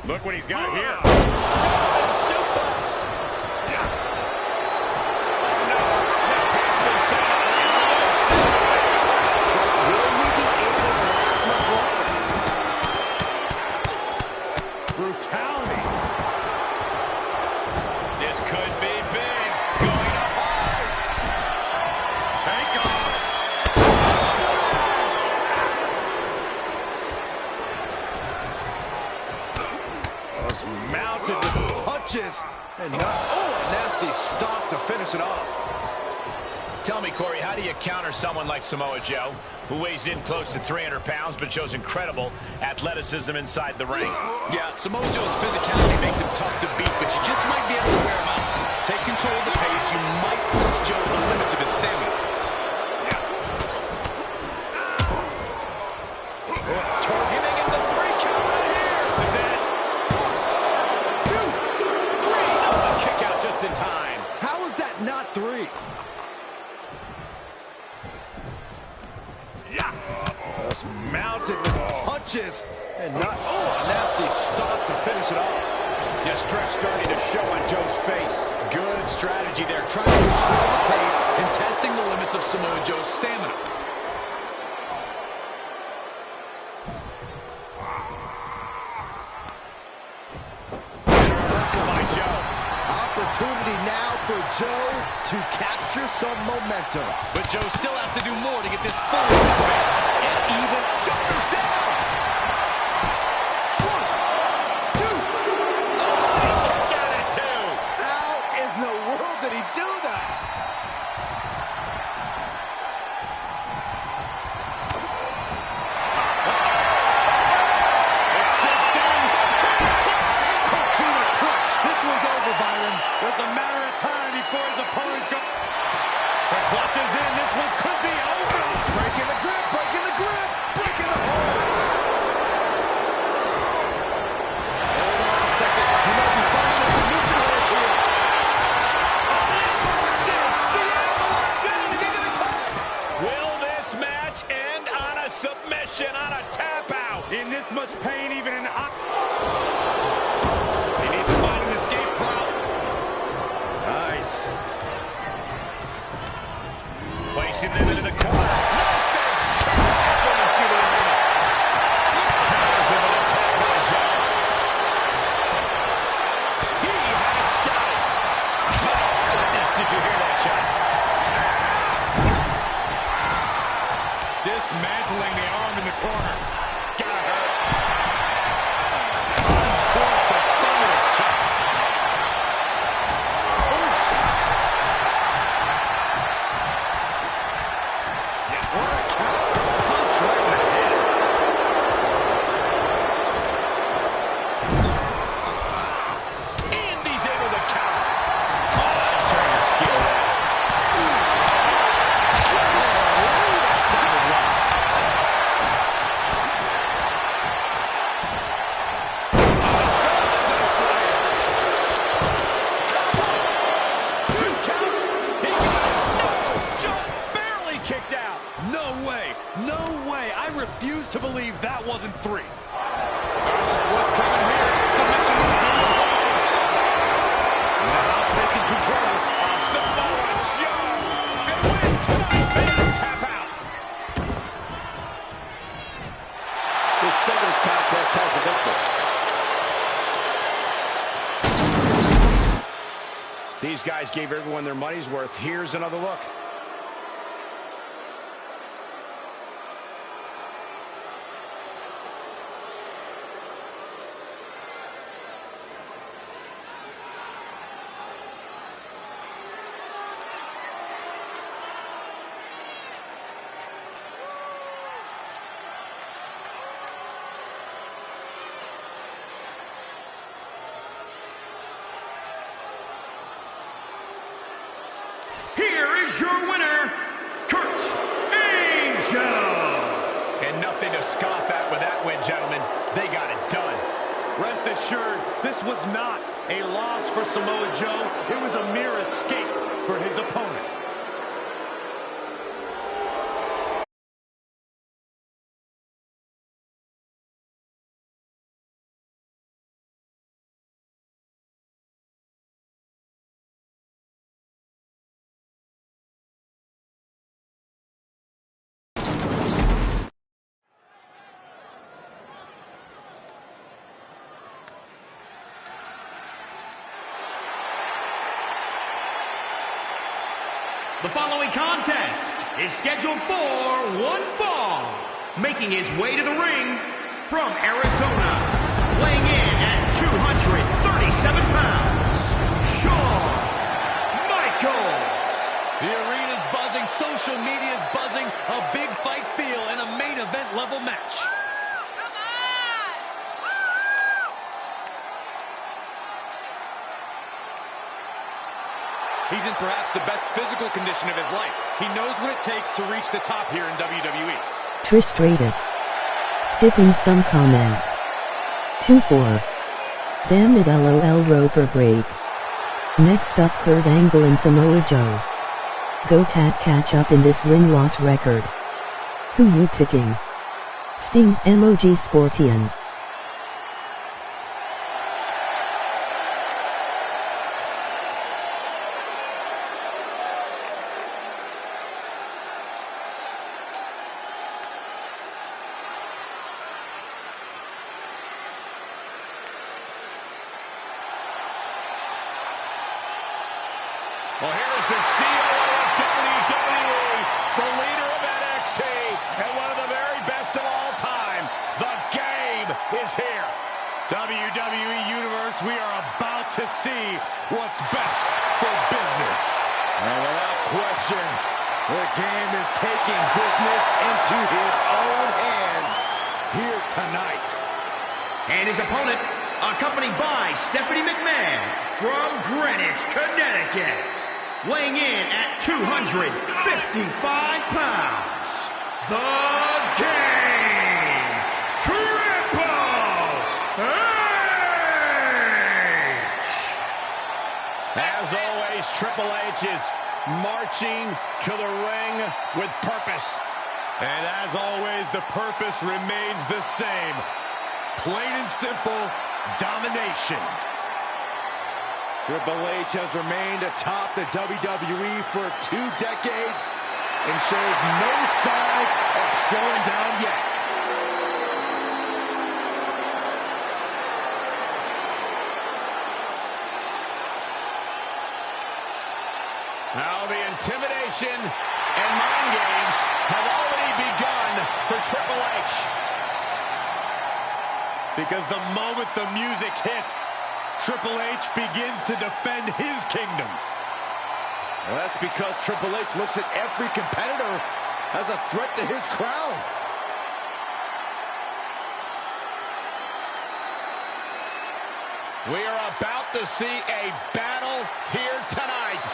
Look what he's got here. Suplex. Will we be able to last much longer? Brutality. This could be big. Going up high. Take off. Mounted with punches and not, a nasty stop to finish it off. Tell me, Corey, how do you counter someone like Samoa Joe, who weighs in close to 300 pounds but shows incredible athleticism inside the ring? Yeah, Samoa Joe's physicality makes him tough to beat, but you just might be able to wear him out. Take control of the pace. You might force Joe to the limits of his stamina. Targeting him, the 3 count right here. This is it. 1, 2, 3. Oh, a kick out just in time. How is that not 3? Just mounted with punches and not, a nasty stop to finish it off. Distress starting to show on Joe's face. Good strategy there, trying to control the pace and testing the limits of Samoa Joe's stamina. Reversal by Joe. Opportunity now for Joe to capture some momentum. But Joe still has to do more to get this fully in his favor. And even shoulders down. 1, 2. Kick out at 2. How in the world did he do that? It's 6 down. Cortina clutch. This one's over, Byron. It's a matter of time before his opponent goes much pain even in... He needs to find an escape route. Nice. Placing them into the corner. Dismantling the arm in the corner. Gotta hurt. Points a thunderous chop. Yeah, what a counter punch right in the head. And he's able to counter. Oh, turn the skill out. Refuse to believe that wasn't 3. What's coming here? Submission to the now taking control. Samoa Joe. And win tonight. Tap out. This singles contest has a victor. These guys gave everyone their money's worth. Here's another look. Here is your winner, Kurt Angel. And nothing to scoff at with that win, gentlemen. They got it done. Rest assured, this was not a loss for Samoa Joe. It was a mere escape for his opponent. The following contest is scheduled for one fall. Making his way to the ring from Arizona, weighing in at 237 pounds, Shawn Michaels. The arena's buzzing, social media's buzzing, a big fight feel and a main event level match. He's in perhaps the best physical condition of his life. He knows what it takes to reach the top here in WWE. Trish Stratus. Skipping some comments. 2-4. Damn it, LOL Roper break. Next up, Kurt Angle and Samoa Joe. Go Tat catch up in this win-loss record. Who you picking? Sting, emoji Scorpion. Well, here's the COO of WWE, the leader of NXT, and one of the very best of all time. The game is here. WWE Universe, we are about to see what's best for business. And without question, the game is taking business into his own hands here tonight. And his opponent, accompanied by Stephanie McMahon from Greenwich, Connecticut, weighing in at 255 pounds, the Game, Triple H! As always, Triple H is marching to the ring with purpose. And as always, the purpose remains the same. Plain and simple, domination. Triple H has remained atop the WWE for 2 decades and shows no signs of slowing down yet. Now the intimidation and mind games have already begun for Triple H. Because the moment the music hits, Triple H begins to defend his kingdom. Well, that's because Triple H looks at every competitor as a threat to his crown. We are about to see a battle here tonight.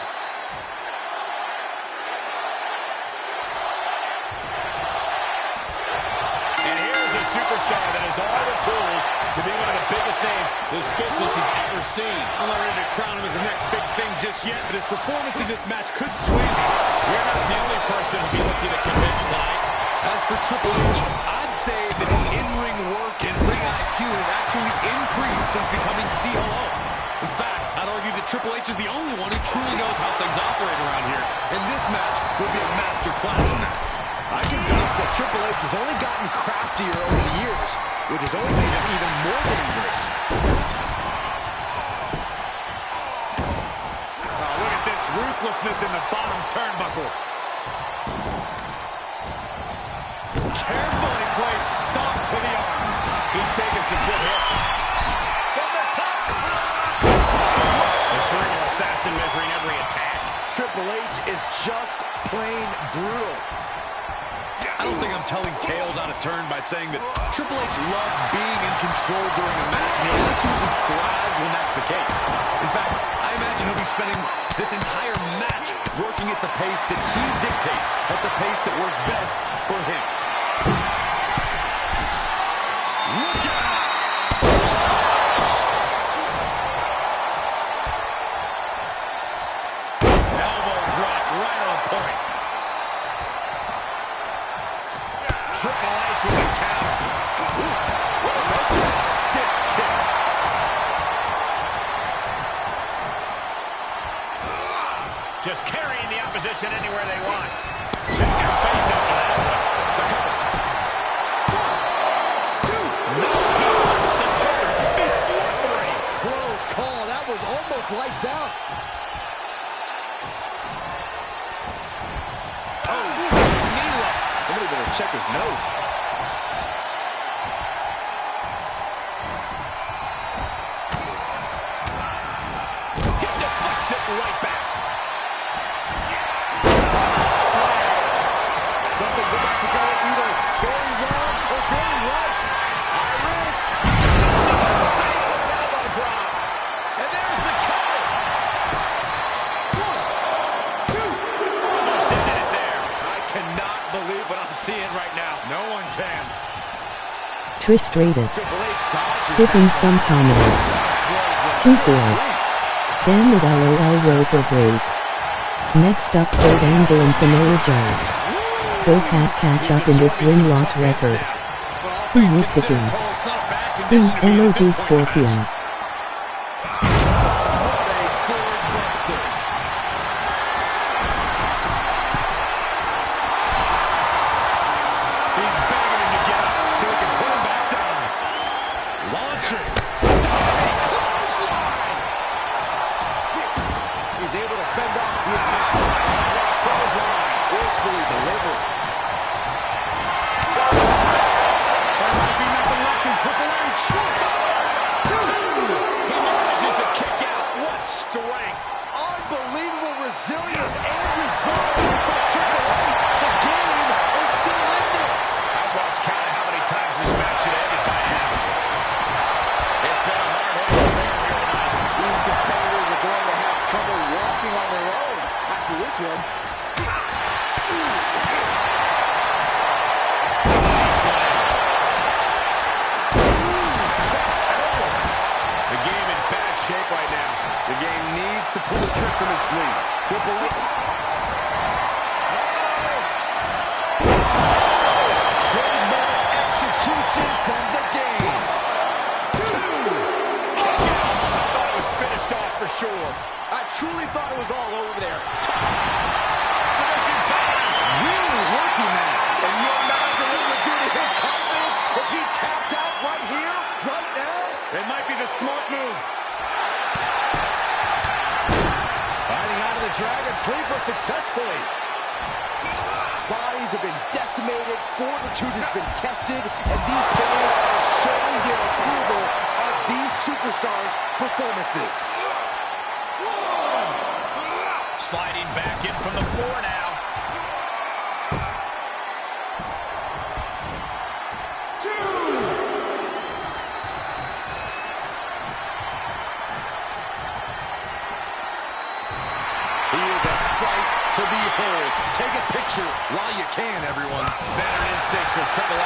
And here's a superstar that has all the tools to be one of the biggest names this business has ever seen. I'm not ready to crown him as the next big thing just yet, but his performance in this match could sway me. We're not the only person to be looking to convince tonight. As for Triple H, I'd say that his in-ring work and ring IQ has actually increased since becoming COO. In fact, I'd argue that Triple H is the only one who truly knows how things operate around here, and this match will be a master class in that. I can vouch that Triple H has only gotten craftier over the years, which has only made him even more dangerous. Oh, look at this ruthlessness in the bottom turnbuckle. Carefully placed stomp to the arm. He's taking some good hits. From the top. The serial assassin measuring every attack. Triple H is just plain brutal. I don't think I'm telling tales out of turn by saying that Triple H loves being in control during a match, and he absolutely thrives when that's the case. In fact, I imagine he'll be spending this entire match working at the pace that he dictates, at the pace that works best for him. Look out! Elbow drop right on point. Triple H with a counter. Stick kick. Just carrying the opposition anywhere they want. Check your face after that. The cover. 1, 2. No, he wants the shoulder before 3. Close call. That was almost lights out. Oh, knee left. Somebody better check his nose. He deflects it right back. Something's about to go either very wrong or very right. High risk. Fatal elbow drop. And there's the cover. 1, 2. Almost ended it there. I cannot believe what I'm seeing right now. No one can. Trish Stratus. Triple H dodges Skipping that. some comments. 2-4. Damn it, LOL Roper break. Next up, Kurt Angle and Samoa Joe. Go tap catch up in this win-loss record. Who would begin? Sting emoji Scorpion. He's begging him to get up so he can put him back down. Launching. Diving clothesline. He's able to fend off the attack. Clothesline. Forcefully delivered. There might be nothing left in Triple H. 2. He manages to kick out. What strength. Unbelievable resilience and resolve for Triple H. The game is still in this. I've lost count of how many times this match had ended by now. It's been a hard-hitting affair here tonight. These competitors are going to have trouble walking on their own after this one. The game in bad shape right now. The game needs to pull a trick from his sleeve. Triple H. Trademark execution from the game. truly thought it was all over there. Submission time. Really working that. And you imagine what it would do to his confidence if he tapped out right here, right now? It might be the smart move. Fighting out of the Dragon Sleeper successfully. Bodies have been decimated, fortitude has been tested, and these fans are showing their approval of these superstars' performances. Sliding back in from the floor now. To behold. Take a picture while you can, everyone. Veteran instincts of Triple H.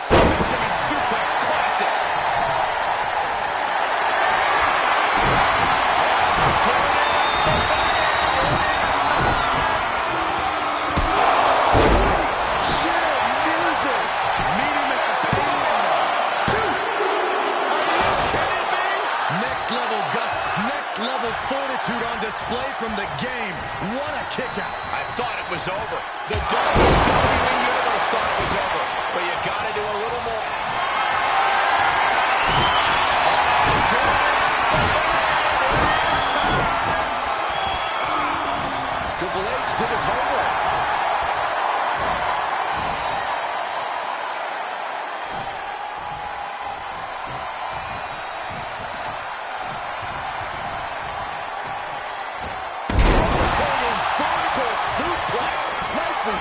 Fisherman suplex classic. Level fortitude on display from the game. What a kick out. I thought it was over. The WWE Universe thought it was over. But you gotta do a little more. Triple H did his homework. And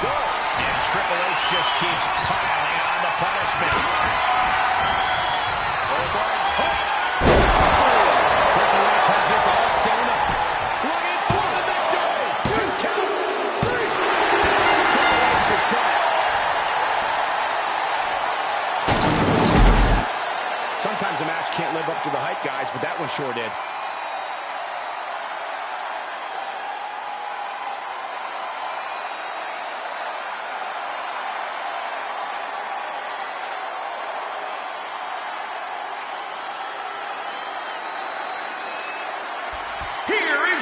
Triple H just keeps piling on the punishment. Triple H has this all sewn up. Looking for the victory. 2 count. 3. Triple H has got it. Sometimes a match can't live up to the hype, guys, but that one sure did.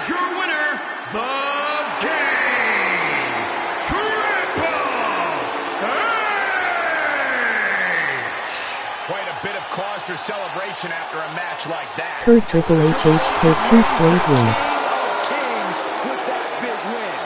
Your winner, the Game, Triple H! Quite a bit of cause for celebration after a match like that. Kurt Triple H take 2 straight wins. Kings with that big win.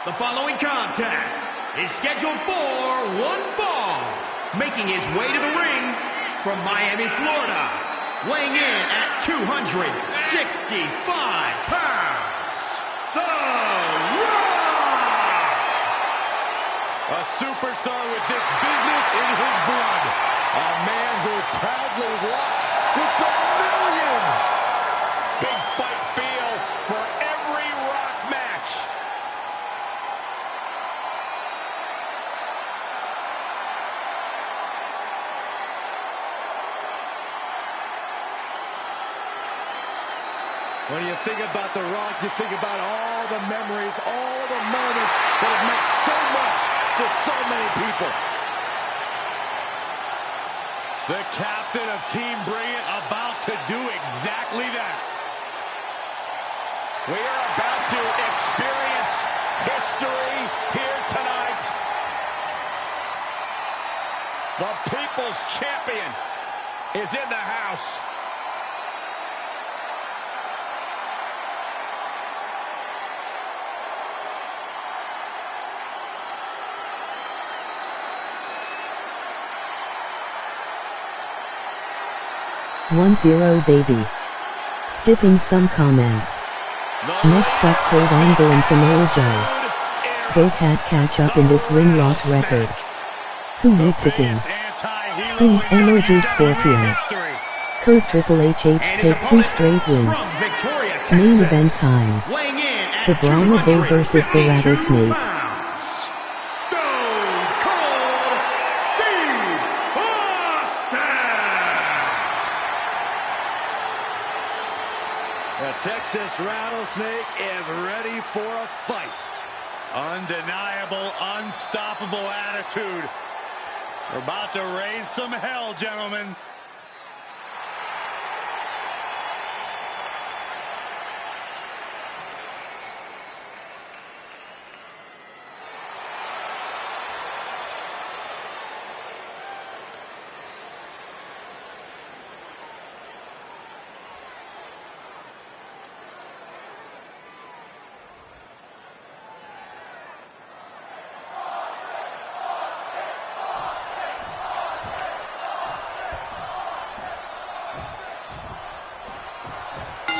The following contest is scheduled for one fall. Making his way to the ring from Miami, Florida, weighing in at 265 pounds, The Rock! A superstar with this business in his blood. A man who proudly walks with the millions. Big fight feel for every Rock match. When you think about The Rock, you think about all the memories, all the moments that have meant so much to so many people. The captain of Team Brilliant about to do exactly that. We are about to experience history here tonight. The People's Champion is in the house. Baby. Skipping some comments. Next up, Kurt Angle and Samoa Joe. Go Tat catch up in this win-loss record. Who you picking? Sting emoji Scorpio. Kurt Triple H take 2 straight wins. Main event time. The Brahma Bull versus the Rattlesnake. The Texas Rattlesnake is ready for a fight. Undeniable, unstoppable attitude. We're about to raise some hell, gentlemen.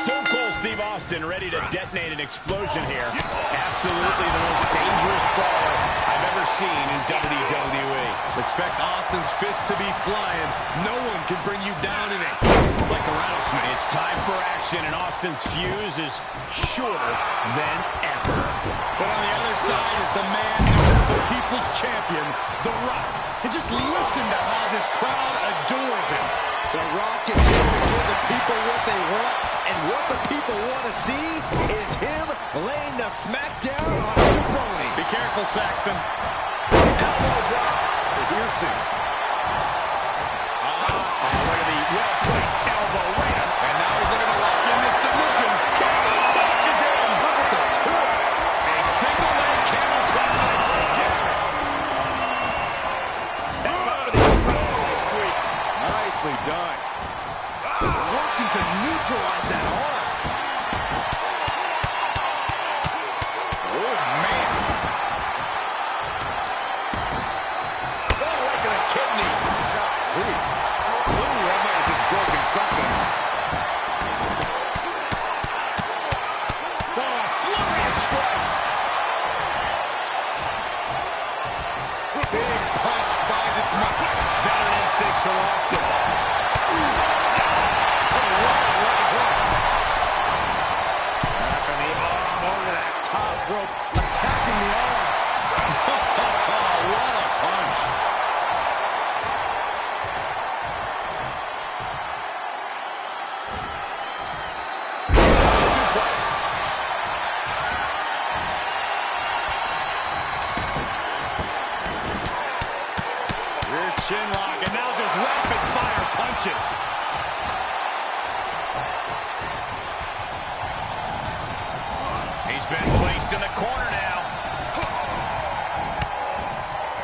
Stone Cold Steve Austin ready to detonate an explosion here. Absolutely the most dangerous brawler I've ever seen in WWE. Expect Austin's fists to be flying. No one can bring you down in a heat like the Rattlesnake. It's time for action, and Austin's fuse is shorter than ever. But on the other side is the man known as the People's Champion, The Rock. And just listen to how this crowd adores him. The Rock is here to give the people what they want, and what the people want to see is him laying the smackdown on a jabroni. Be careful, Saxton. Elbow drop is here soon. Look at the well-placed elbow. And now he's looking to lock in this submission. Camel clutch is in. Look at the torque. A single leg camel clutch. Nicely done. Working to neutralize that arm. Oh, man. Oh, right to the kidneys. Ooh, that might have just broken something. Oh, a flurry of strikes. Big punch finds its mark. Veteran instincts from Austin. Attacking the arm. What a punch. Suplex. Rear chin lock, and now just rapid fire punches. He's been placed in the corner now.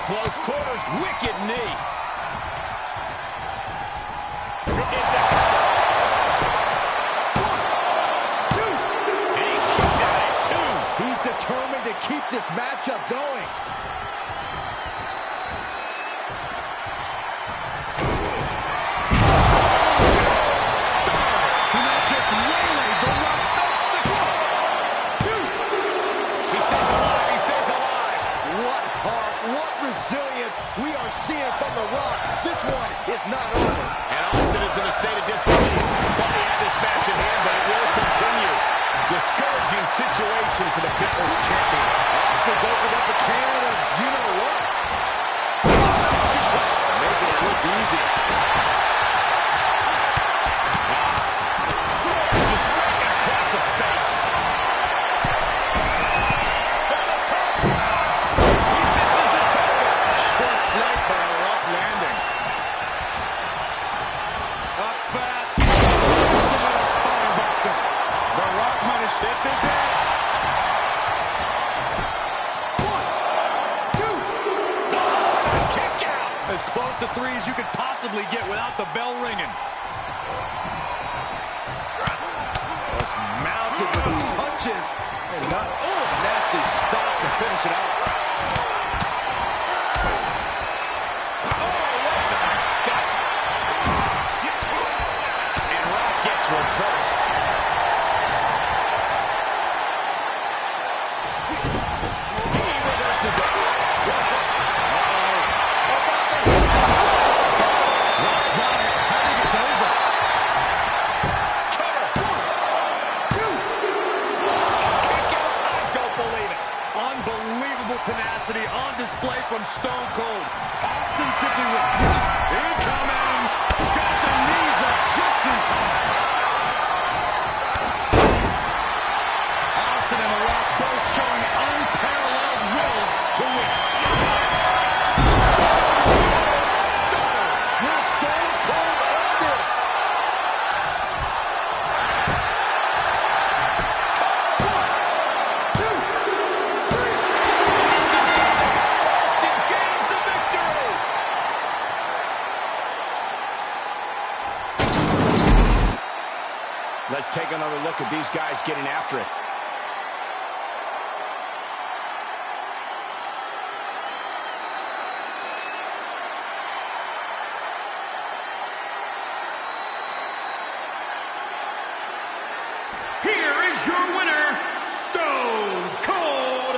Close quarters, wicked knee. And he kicks out at 2. He's determined to keep this matchup going. We are seeing from The Rock. This one is not over. And Austin is in a state of disbelief. Thought he had this match in hand, but it will continue. Discouraging situation for the People's Champion. Austin's opened up a can of you-know-what. Making it look easy. Just right across the face. This is it. 1, 2. Kick out. As close to 3 as you could possibly get without the bell ringing. Was mounted with the punches. And not, nasty stop to finish it out. And Rock gets reversed. Stone Cold. Austin simply with incoming. Got the knees up just in time. Austin and The Rock both showing unparalleled wills to win. Stunner. Will Stone Cold end this? Let's take another look at these guys getting after it. Here is your winner, Stone Cold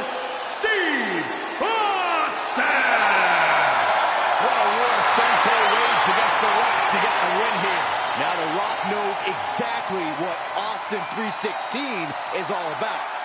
Steve Austin! What a war Stone Cold waged against The Rock to get the win here. Now The Rock knows exactly what Austin 316 is all about.